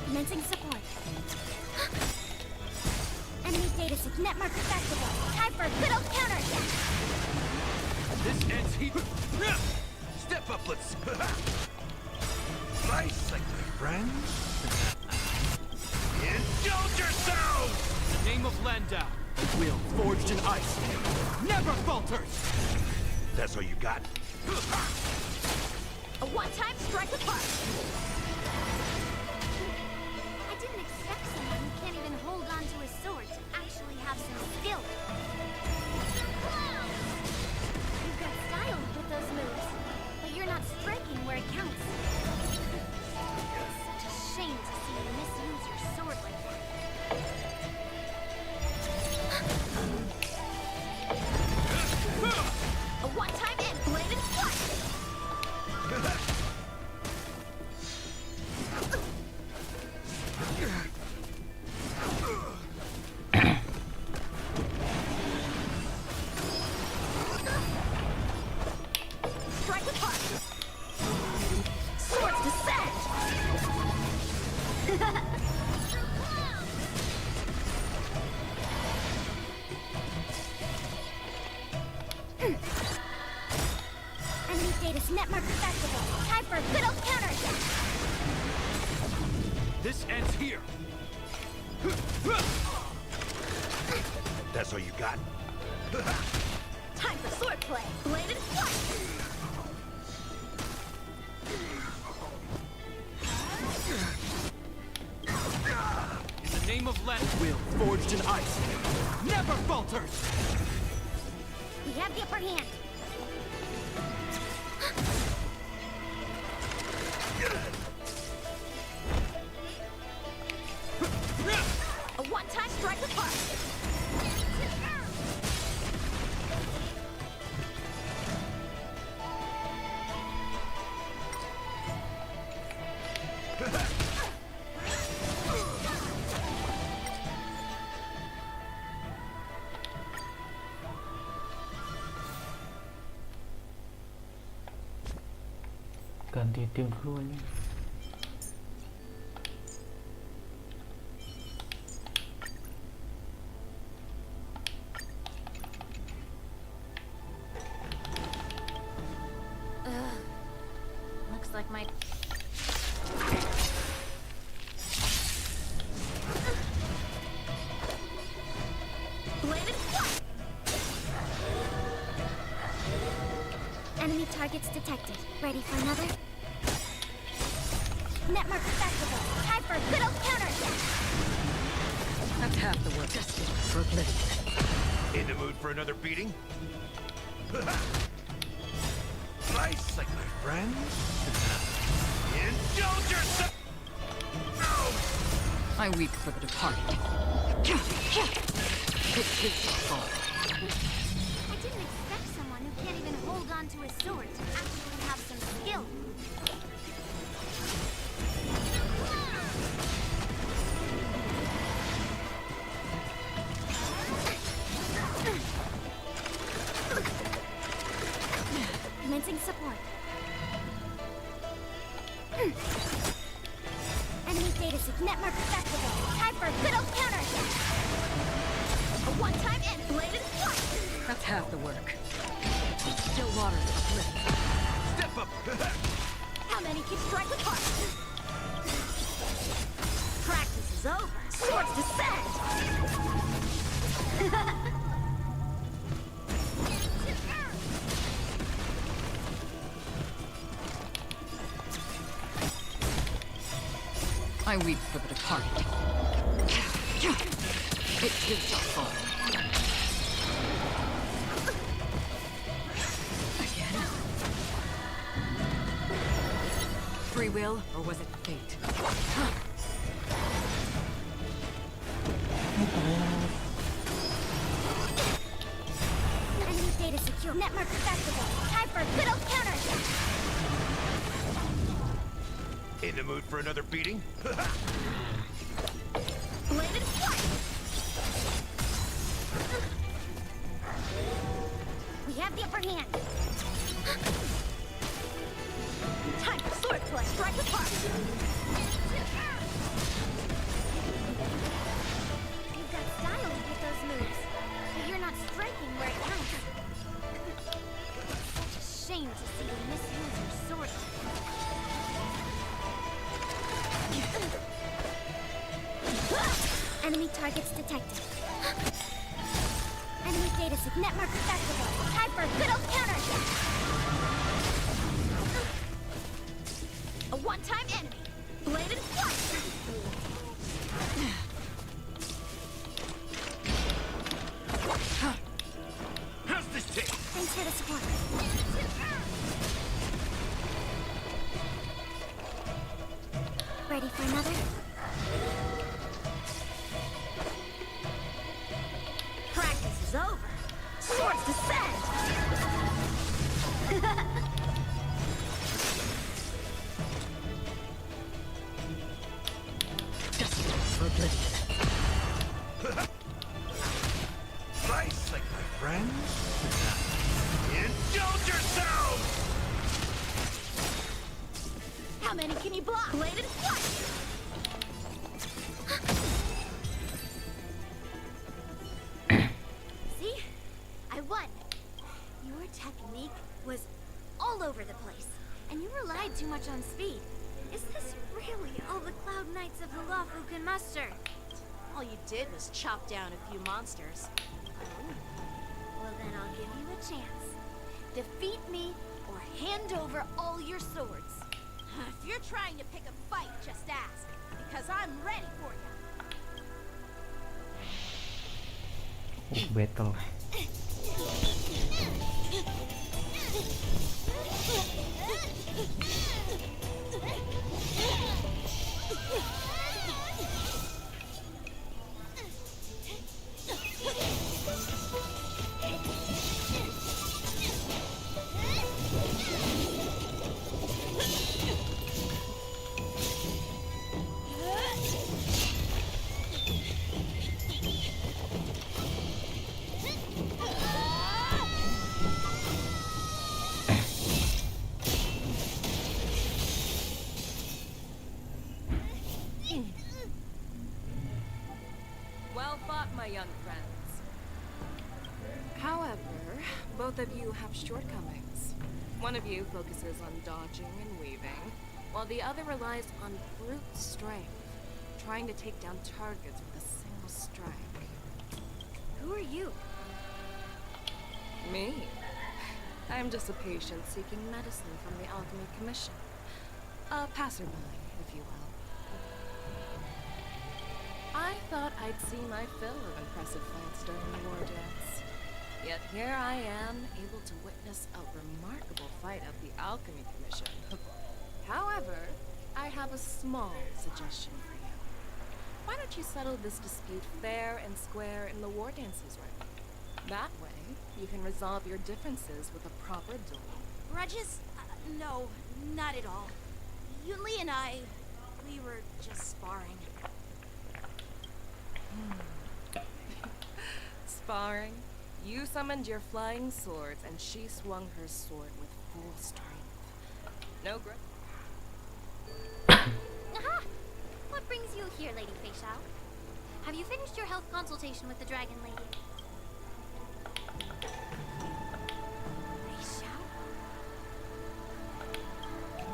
Commencing support. Enemy data sig net marker festival. Time for a good old counter. This ends heat. Step up, let's. Nice, like my friends. Indulge yourselves! In the name of Landau, Will forged in ice never falters! That's all you got? A one-time strike apart! I didn't expect someone who can't even hold on to his sword to actually have some skill. You've got style with those moves, but you're not striking where it counts. It's such a shame to see you misuse your sword like that. A one-time in blade and flush! Strike apart! Swords descend! Enemy data's network festival. Time for a good old counterattack. This ends here! That's all you got? Time for swordplay. Blade and flush. In the name of Will forged in ice never falters! We have the upper hand. A one-time strike apart. Ganti tim dulu aja. Looks like my... Blade and flush! Enemy targets detected. Ready for another? Netmark festival. Time for a good old counterattack. That's half the work. Just for In the mood for another beating? Nice, like my friends. Indulge yourself! I weep for the departed. It is your fault. I didn't expect someone who can't even hold on to his sword to actually have some skill. Commencing support. Enemy data sig network festival. Time for a good old counterattack. A one-time in blade and flush. That's half the work. Still waters uplift. Step up! How many can strike apart? Practice is over. Swords descend! I weep for the departed. It is your fault. Again? Free will, or was it fate? Enemy data secure. Network festival. Time for a good old counterattack. In the mood for another beating? Blade and flush. We have the upper hand. Time for swordplay. Strike apart. You've got style with those moves, but you're not striking where it counts. Such a shame to see you misuse your sword. Enemy targets detected. Enemy data signet marker festival. Time for a good old counterattack. A one-time enemy. Bladed flight. How's this tick? Thanks for the support. Ready for another? Practice is over. Swords descend! For oblivion. Nice, like my friends. Indulge yourselves! How many can you block? Bladed flight. See? I won. Your technique was all over the place, and you relied too much on speed. Is this really all the Cloud Knights of the Lawfu can muster? All you did was chop down a few monsters. Oh. Well, then I'll give you a chance. Defeat me or hand over all your swords. If you're trying to pick a fight, just ask, because I'm ready for you. Battle. Well fought, my young friends. However, both of you have shortcomings. One of you focuses on dodging and weaving, while the other relies on brute strength, trying to take down targets with a single strike. Who are you? Me? I'm just a patient seeking medicine from the Alchemy Commission. A passerby, if you will. I thought I'd see my fill of impressive fights during the war dance. Yet here I am, able to witness a remarkable fight of the Alchemy Commission. However, I have a small suggestion for you. Why don't you settle this dispute fair and square in the war dance's ring? That way, you can resolve your differences with a proper duel. Grudges? No, not at all. Yunli and I, we were just sparring. Sparring? You summoned your flying swords, and she swung her sword with full strength. No grudge. Aha! What brings you here, Lady Fei Shao? Have you finished your health consultation with the Dragon Lady? Fei Shao?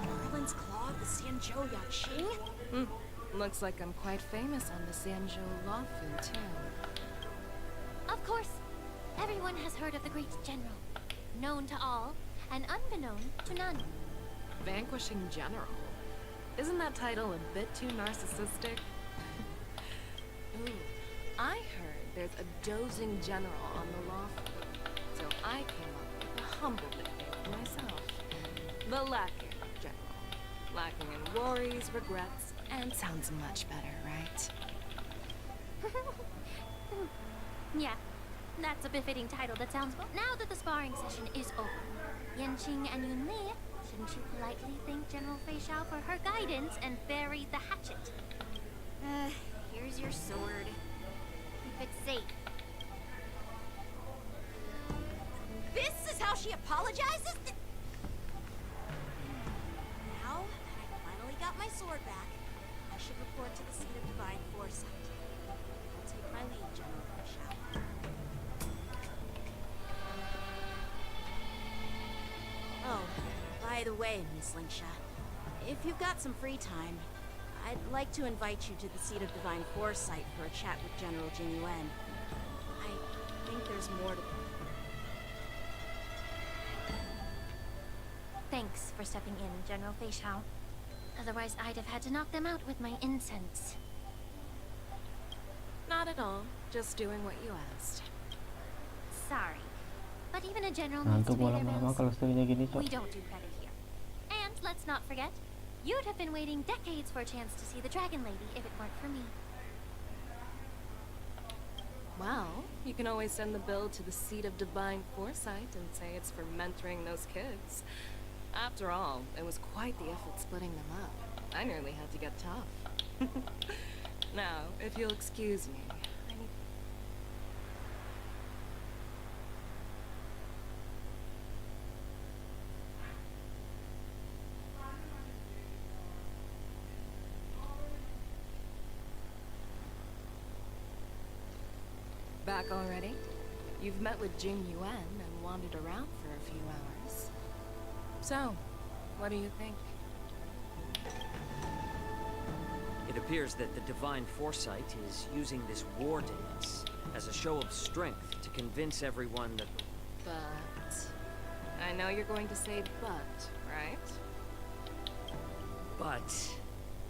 Merlin's Claw of the Sanzhou Yaqing? Looks like I'm quite famous on the Sanzhou Lawfu, too. Of course. Everyone has heard of the great general. Known to all, and unbeknown to none. Vanquishing General? Isn't that title a bit too narcissistic? Ooh, I heard there's a dozing general on the Lawfu, so I came up with a humble nickname for myself. The Lacking General. Lacking in worries, regrets, and sounds much better, right? Yeah, that's a befitting title that sounds well. Now that the sparring session is over, Yanqing and Yunli, shouldn't you politely thank General Fei Shao for her guidance and bury the hatchet? Here's your sword. Keep it safe. This is how she apologizes? Now that I finally got my sword back, I should report to the seat of divine foresight. I'll take my leave, General Fei Shao. Oh, by the way, Miss Lingsha, if you've got some free time, I'd like to invite you to the seat of divine foresight for a chat with General Jin Yuan. I think there's more to... Thanks for stepping in, General Fei Shao. Otherwise, I'd have had to knock them out with my incense. Not at all. Just doing what you asked. Sorry. But even a general needs to Ngantuk pay gua their lama-lama bills. kalau storynya gini, Cok. We don't do credit here. And let's not forget, you'd have been waiting decades for a chance to see the Dragon Lady if it weren't for me. Well, you can always send the bill to the seat of divine foresight and say it's for mentoring those kids. After all, it was quite the effort splitting them up. I nearly had to get tough. Now, if you'll excuse me, I need... Back already? You've met with Jing Yuan and wandered around for a few hours. So, what do you think? It appears that the Divine Foresight is using this war dance as a show of strength to convince everyone that... But... I know you're going to say but, right? But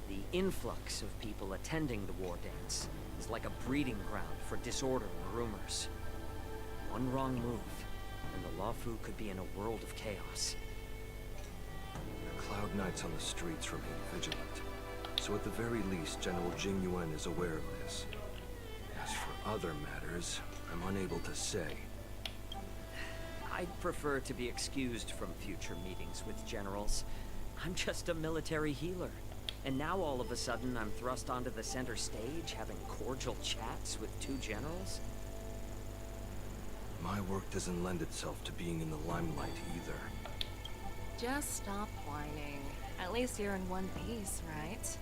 the influx of people attending the war dance is like a breeding ground for disorder and rumors. One wrong move, and the Luofu could be in a world of chaos. The Cloud Knights on the streets remain vigilant. So at the very least, General Jing Yuan is aware of this. As for other matters, I'm unable to say. I'd prefer to be excused from future meetings with generals. I'm just a military healer. And now all of a sudden I'm thrust onto the center stage having cordial chats with two generals? My work doesn't lend itself to being in the limelight either. Just stop whining. At least you're in one piece, right?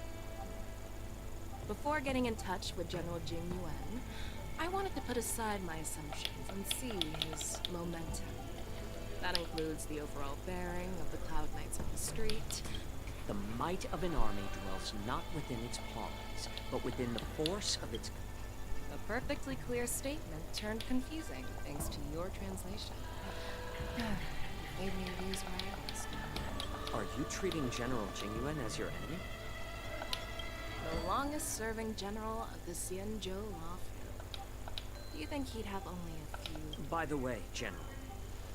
Before getting in touch with General Jing Yuan, I wanted to put aside my assumptions and see his momentum. That includes the overall bearing of the Cloud Knights on the street. The might of an army dwells not within its pawns, but within the force of its... A perfectly clear statement turned confusing thanks to your translation. You made me lose my eyes. Are you treating General Jing Yuan as your enemy? The longest-serving general of the Xianzhou Luofu. Do you think he'd have only a few... By the way, General,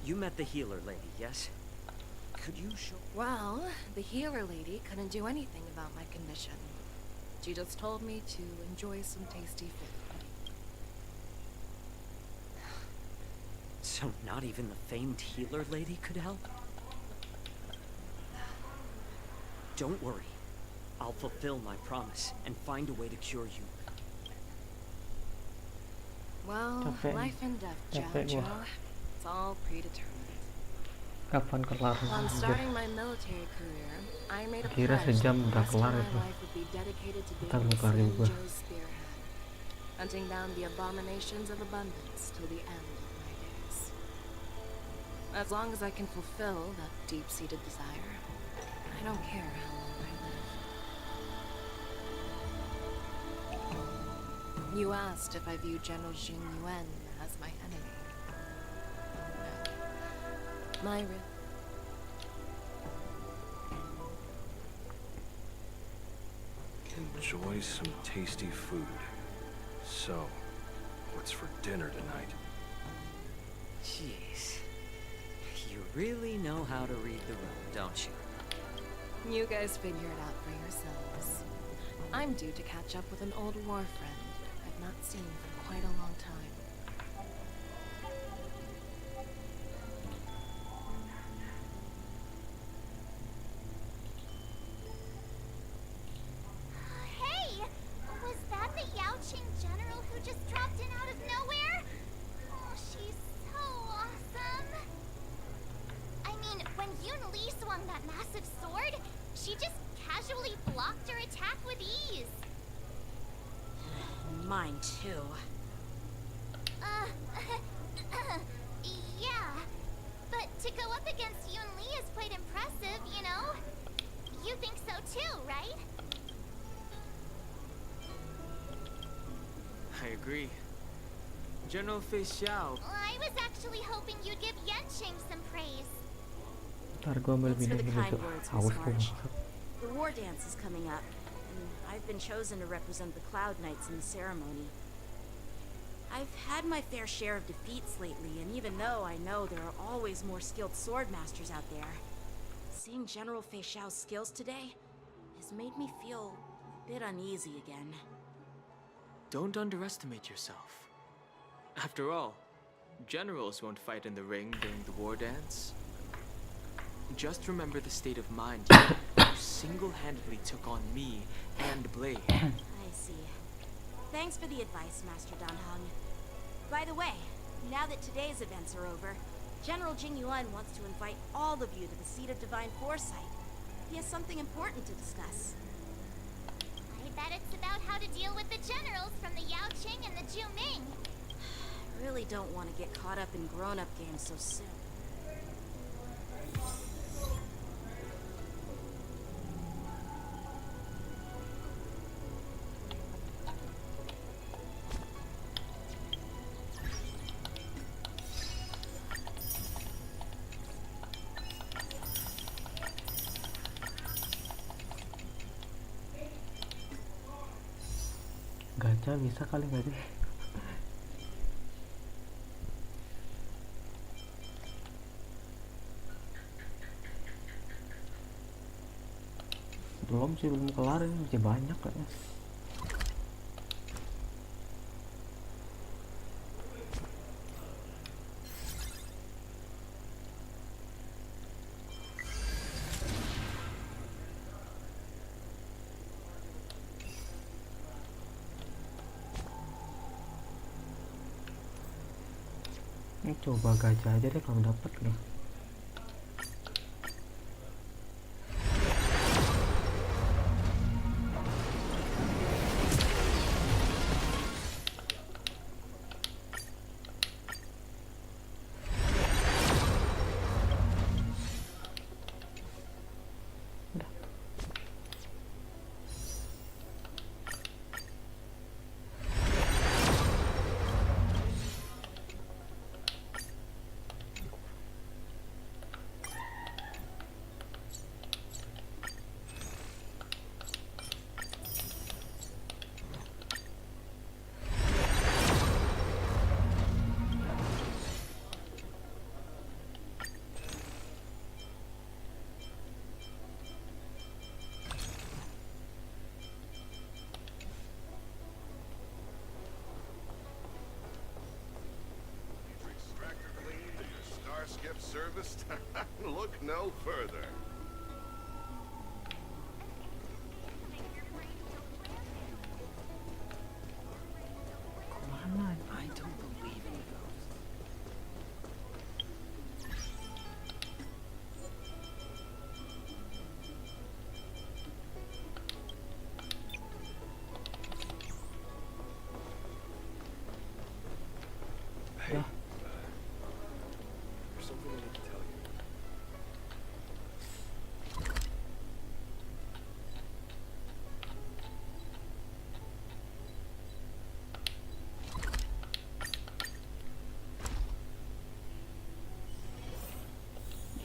you met the healer lady, yes? Could you show... Well, the healer lady couldn't do anything about my condition. She just told me to enjoy some tasty food. So not even the famed healer lady could help? Don't worry. I'll fulfill my promise and find a way to cure you. Well, life and death, Jiao. It's all predetermined. Kapan kelar? On starting my military career, I made a Kira pledge that sejam the udah rest of kelar my itu. life would be dedicated to Ntar being the buka review gua. Xianzhou spearhead, hunting down the abominations of abundance till the end of my days. As long as I can fulfill that deep-seated desire, I don't care how long I live. You asked if I view General Jing Yuan as my enemy. No. My Enjoy some tasty food. So, what's for dinner tonight? Jeez. You really know how to read the room, don't you? You guys figure it out for yourselves. I'm due to catch up with an old war friend I've not seen for quite a long time. Hey! Was that the Yaoqing general who just dropped in out of nowhere? Oh, she's so awesome! I mean, when Yun Li swung that massive sword, she just casually blocked her attack with ease. Mine too. Yeah. But to go up against Yun Li is quite impressive, you know? You think so too, right? I agree. General Fei Xiao. I was actually hoping you'd give Yanqing some praise. Ntar gue ambil Thanks for minum the dulu kind tuh. words, Miss Haus gue March. banget. The war dance is coming up, and I've been chosen to represent the Cloud Knights in the ceremony. I've had my fair share of defeats lately, and even though I know there are always more skilled sword masters out there, seeing General Fei Xiao's skills today has made me feel a bit uneasy again. Don't underestimate yourself. After all, generals won't fight in the ring during the war dance. Just remember the state of mind you single-handedly took on me and Blade. I see. Thanks for the advice, Master Danheng. By the way, now that today's events are over, General Jingyuan wants to invite all of you to the Seat of Divine Foresight. He has something important to discuss. I bet it's about how to deal with the generals from the Yaoqing and the Juming. I really don't want to get caught up in grown-up games so soon. Gacha bisa kali nggak sih? Belum sih, belum kelar, ini masih banyak kayaknya. Ini coba gacha aja deh kalau dapet nih. Skip serviced? Look no further. I don't believe in ghosts. Hey, there's something I need to tell you.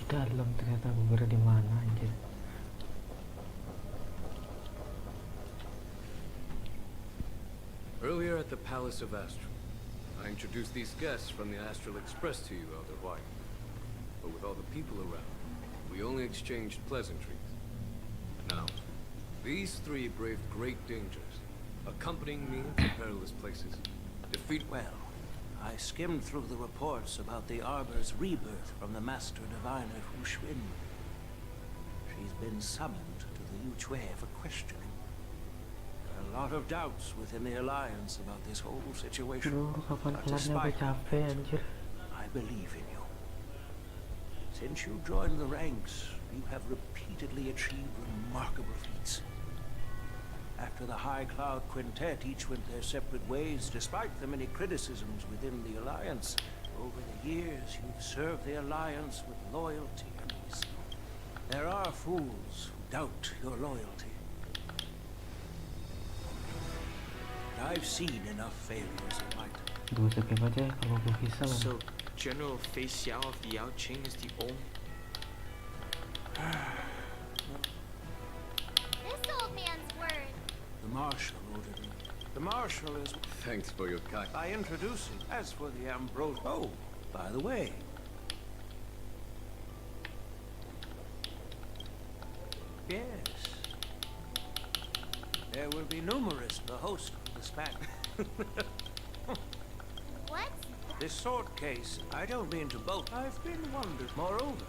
Di dalam ternyata gue kira di mana anjir. Earlier at the Palace of Astral, I introduced these guests from the Astral Express to you, Elder White. But with all the people around, we only exchanged pleasantries. Now, these three braved great dangers, accompanying me to perilous places. Defeat Well, I skimmed through the reports about the Arbor's rebirth from the Master Diviner Hu Xuan. She's been summoned to the Yu Chui for questioning. There are a lot of doubts within the Alliance about this whole situation. Aduh, kapan But kelarnya, gue despite capek anjir. I believe in you. Since you joined the ranks, you have repeatedly achieved remarkable feats. After the High Cloud Quintet each went their separate ways, despite the many criticisms within the Alliance, over the years you've served the Alliance with loyalty and wisdom. There are fools who doubt your loyalty. But I've seen enough failures in my time. Gue skip aja kalau gue bisa. So, General Fei Xiao of the Yaoqing is the only... This old man's word. The Marshal ordered me. The Marshal is... Thanks for your kind. I introduce him. As for the Ambrose... Oh, by the way. Yes. There will be numerous the host of the span. What? This sword case, I don't mean to boast. I've been wondering. Moreover...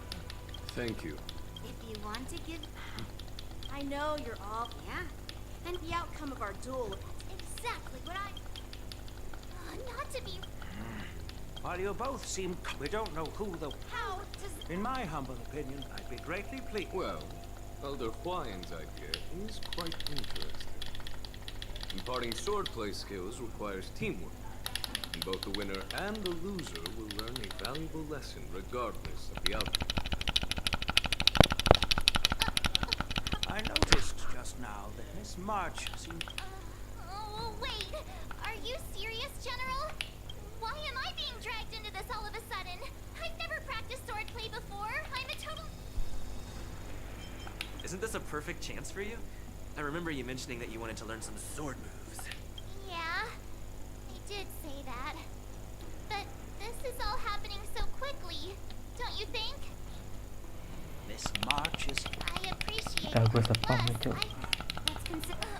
Thank you. If you want to give... I know you're all... Yeah. And the outcome of our duel... Exactly what I... not to be... While you both seem... We don't know who the... How does... In my humble opinion, I'd be greatly pleased. Well, Elder Huayan's idea is quite interesting. Imparting swordplay skills requires teamwork, and both the winner and the loser will learn a valuable lesson regardless of the outcome. I noticed just now that Miss March seemed... Oh, wait. Are you serious, General? Why am I being dragged into this all of a sudden? I've never practiced swordplay before. I'm a total... Isn't this a perfect chance for you? I remember you mentioning that you wanted to learn some sword moves. Yeah, I did say that. But this is all happening so quickly, don't you think? Miss March is... I appreciate Tahu gue it. sepam Plus, itu. let's consider...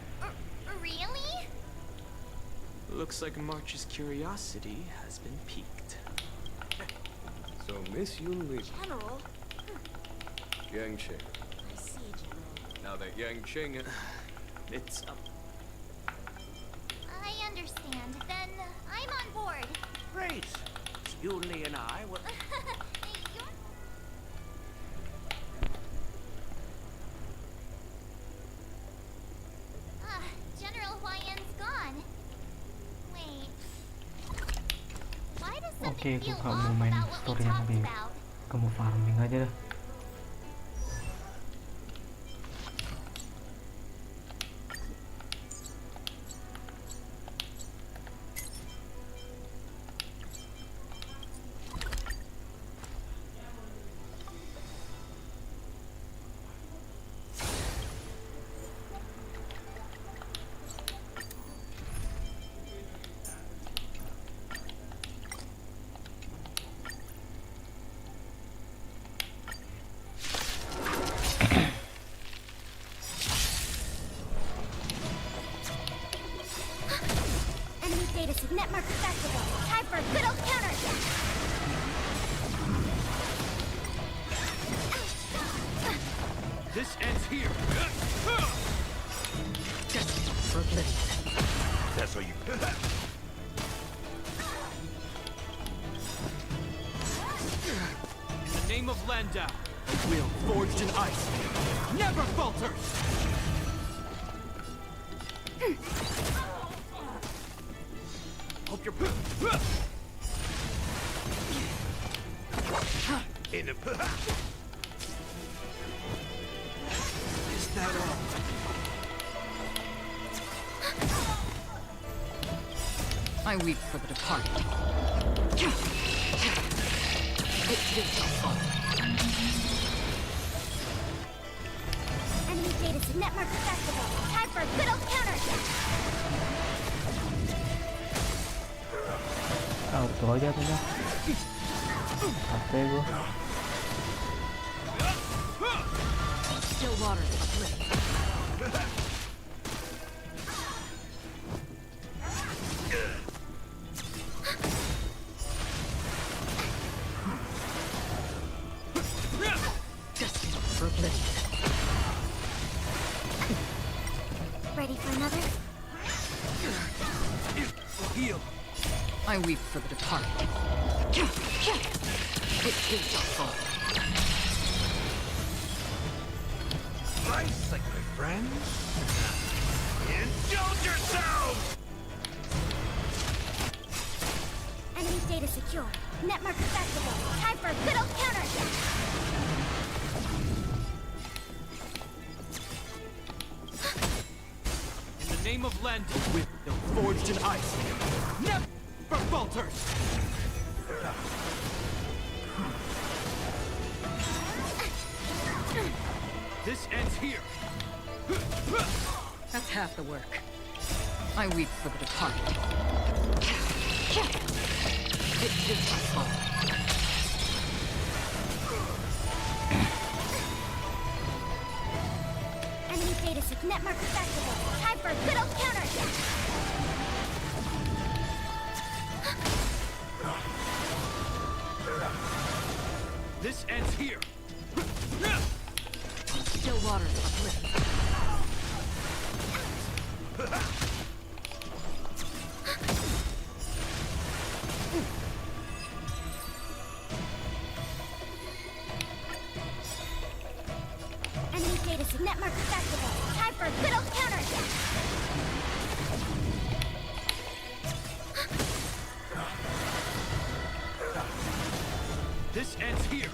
really? Looks like March's curiosity has been piqued. So, Miss Yunli, General? Yang Qing. I see, General. Now that Yang Qing... It's up. I understand. Then I'm on board. Great. Yuli and I will... General Huayan's gone. Wait. Why does Oke, something gue feel gak mau off main about what we story yang talked lebih. about? Gue mau farming aja dah. Enemy data net mark accessible. Time for a good old counterattack. This ends here. That's how you... In the name of Landau, a will forged in ice never falters! Hope you're... In a... Is that all? I weep for the departed. It too shall fall. Enemy data net mark accessible. Time for a good old counterattack. Auto aja tuh dah. Capek gue. Still waters uplift. Destined for oblivion. Ready for another? Heal. I weep for the departed. It too shall fall. Nice, like my friends. Indulge yourselves! Enemy data secure. Net mark accessible. Time for a good old counterattack. In the name of Landau, with no forged in ice. Never... For falters! This ends here! That's half the work. I weep for the departed. It is my fault. Enemy data set netmark activated. Time for a good old counter. This ends here! Still waters uplifted. Enemy data set netmark activated. Time for a good old counter. This ends here!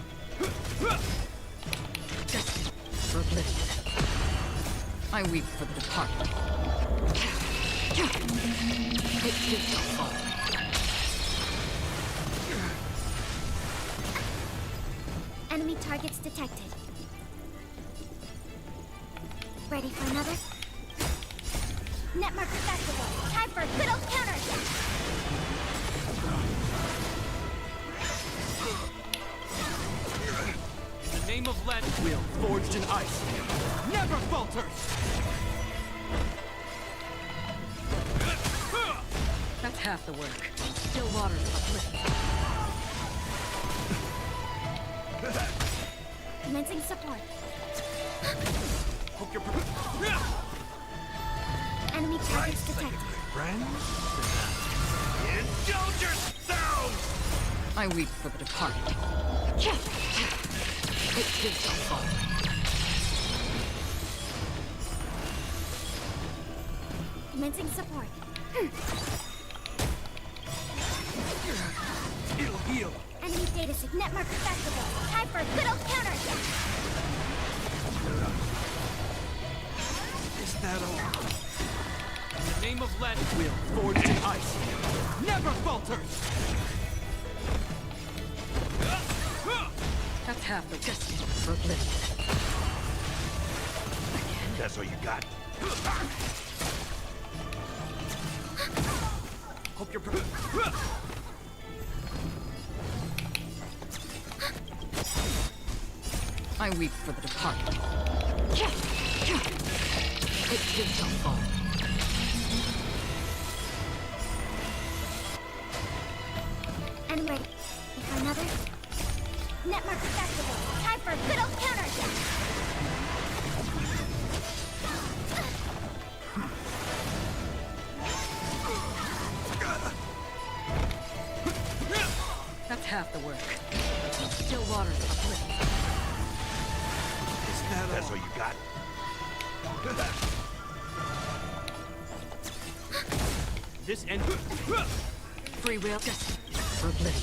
I weep for the departed. It is my fault. Enemy targets detected. Ready for another? Netmark activated. Time for a good old counter. In the name of Lanjutin, forged in ice, never falters! That's half the work. Still waters uplifted. Commencing support. Hope you're Enemy targets detected. friends? Indulge yourselves! I weep for the departed. It is my fault. Commencing support. It'll heal. Enemy data set netmark activated. Time for a good old counter. Is that all? In the name of Lanjutin, forged in ice, never falters! That's half the destiny for bliss. That's all you got? Hope you're I weep for the departed. It is my fault. And ready. For another? Netmark activated. Time for a good old counter. That's half the work. Still waters uplifted. That's all you got? This end. Free will. Just for oblivion.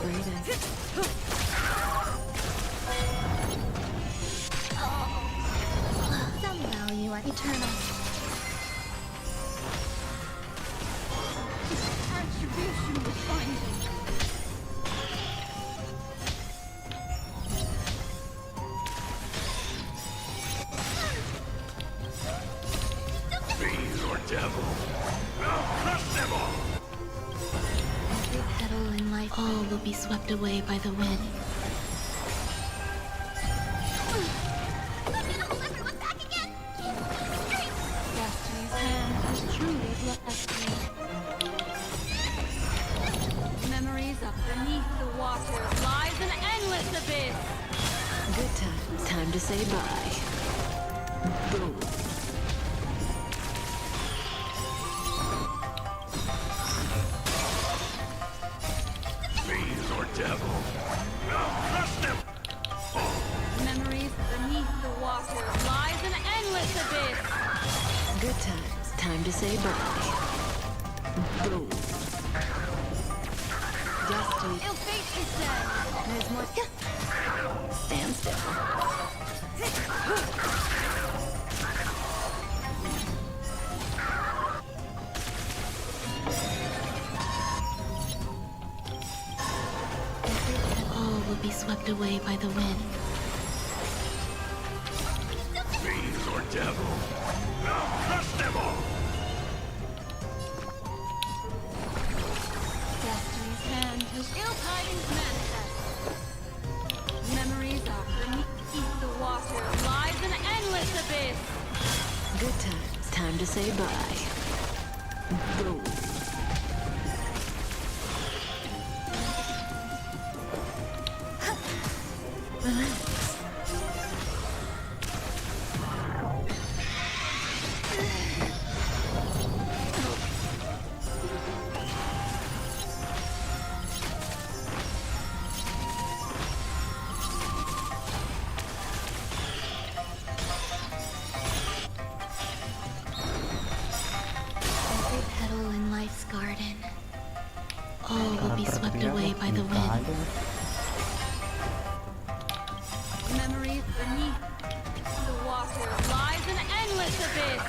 breathing. Somehow you are eternal. Attribution will find you. Fiend or devil, I'll crush them all! Every petal in life, all will be swept away by the wind. Destiny's hand has truly blessed me. Memories of beneath the water lies an endless abyss. Good times. Time to say bye. Boom. Fiend or devil, I'll crush them! Memories beneath the water lies an endless abyss. Good times. Time to say bye. Boom. Destiny. Ill fate is dead. There's more. Stand still. All will be swept away by the wind. Fiend or devil, I'll crush them all! Destiny's hand has ill tidings manifest. Memories of beneath the water lies an endless abyss. Good times. Time to say bye. Boom. Every petal in life's garden, all will be swept away by the wind. Memories beneath the water lies an endless abyss.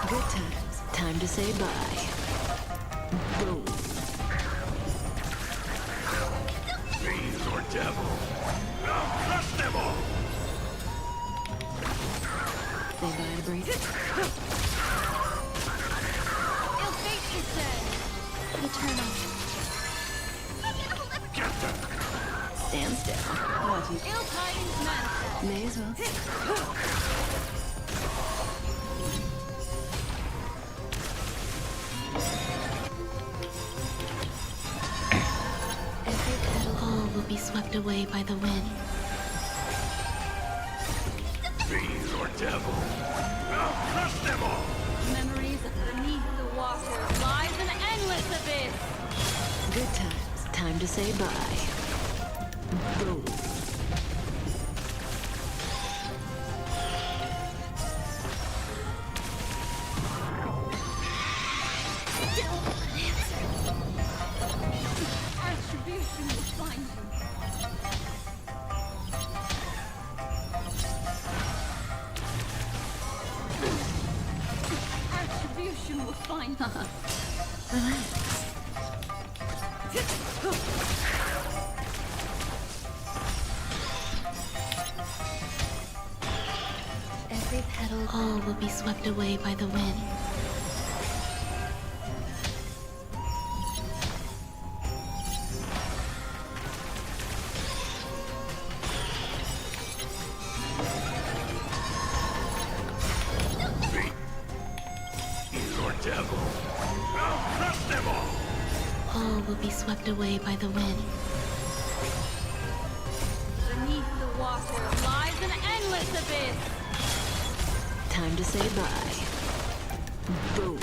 Good times. Time to say bye. Boom. Fiend or devil, I'll crush them all! Say bye to breathe. Ill fate is dead. Eternal. Stand still. Ill tidings manifest. May as well. Every petal, all will be swept away by the wind. Fiend or devil, I'll crush them all! Memories of beneath the water lies an endless abyss. Good times. Time to say bye. Boom. Attribution will find you. Attribution will find you. Every petal, all will be swept away by the wind. Fiend or devil, I'll crush them all! All will be swept away by the wind. Beneath the water lies an endless abyss. Time to say bye. Boom.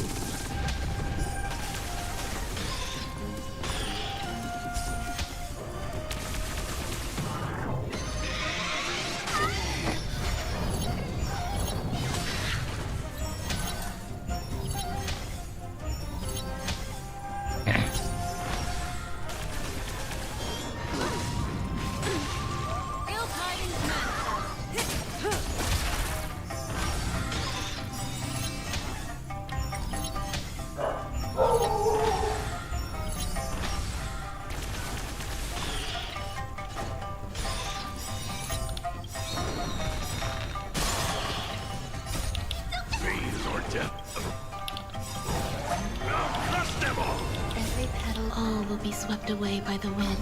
swept away by the wind.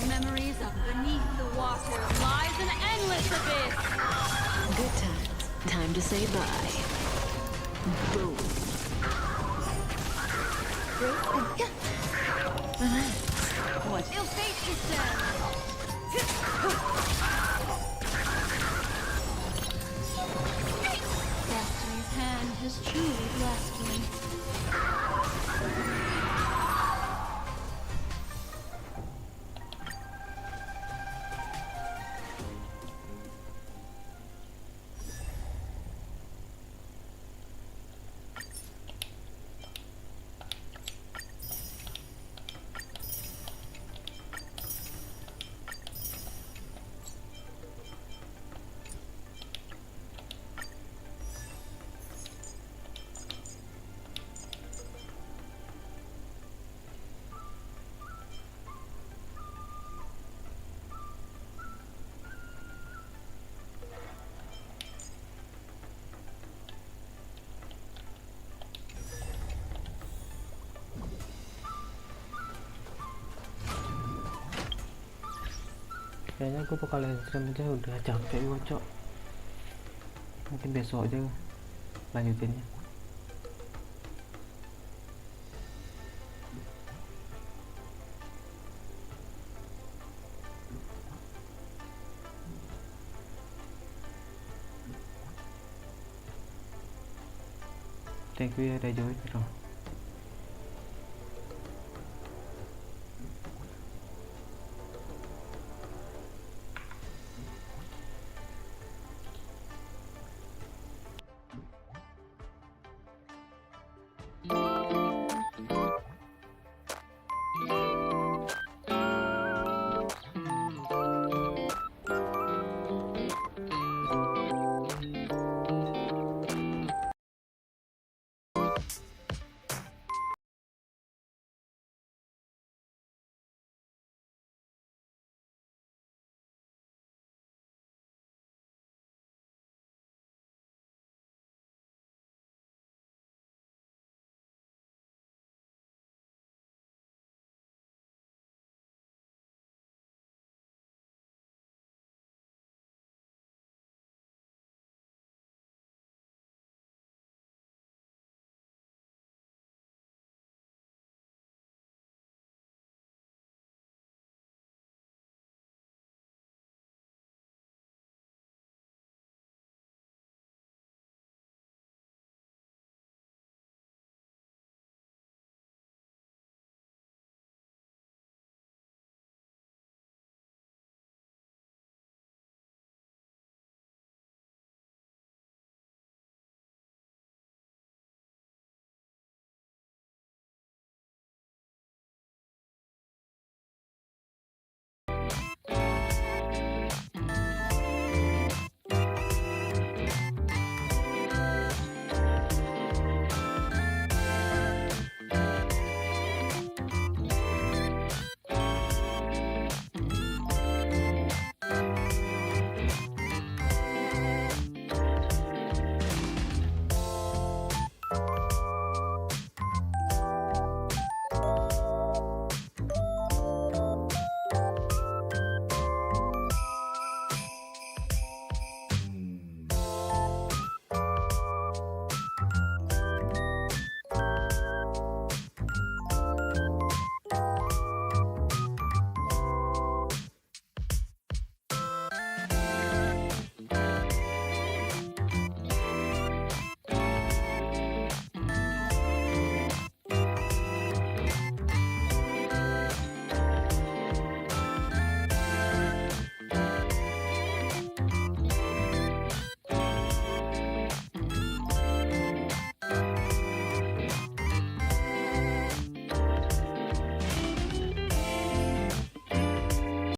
Memories of beneath the water lies an endless abyss. Good times. Time to say bye. Boom. What ill fate is there? Destiny's hand has truly blessed me. Kayaknya gue bakal stream aja, udah capek gue cok. Mungkin besok aja lanjutinnya. Thank you ya udah join bro.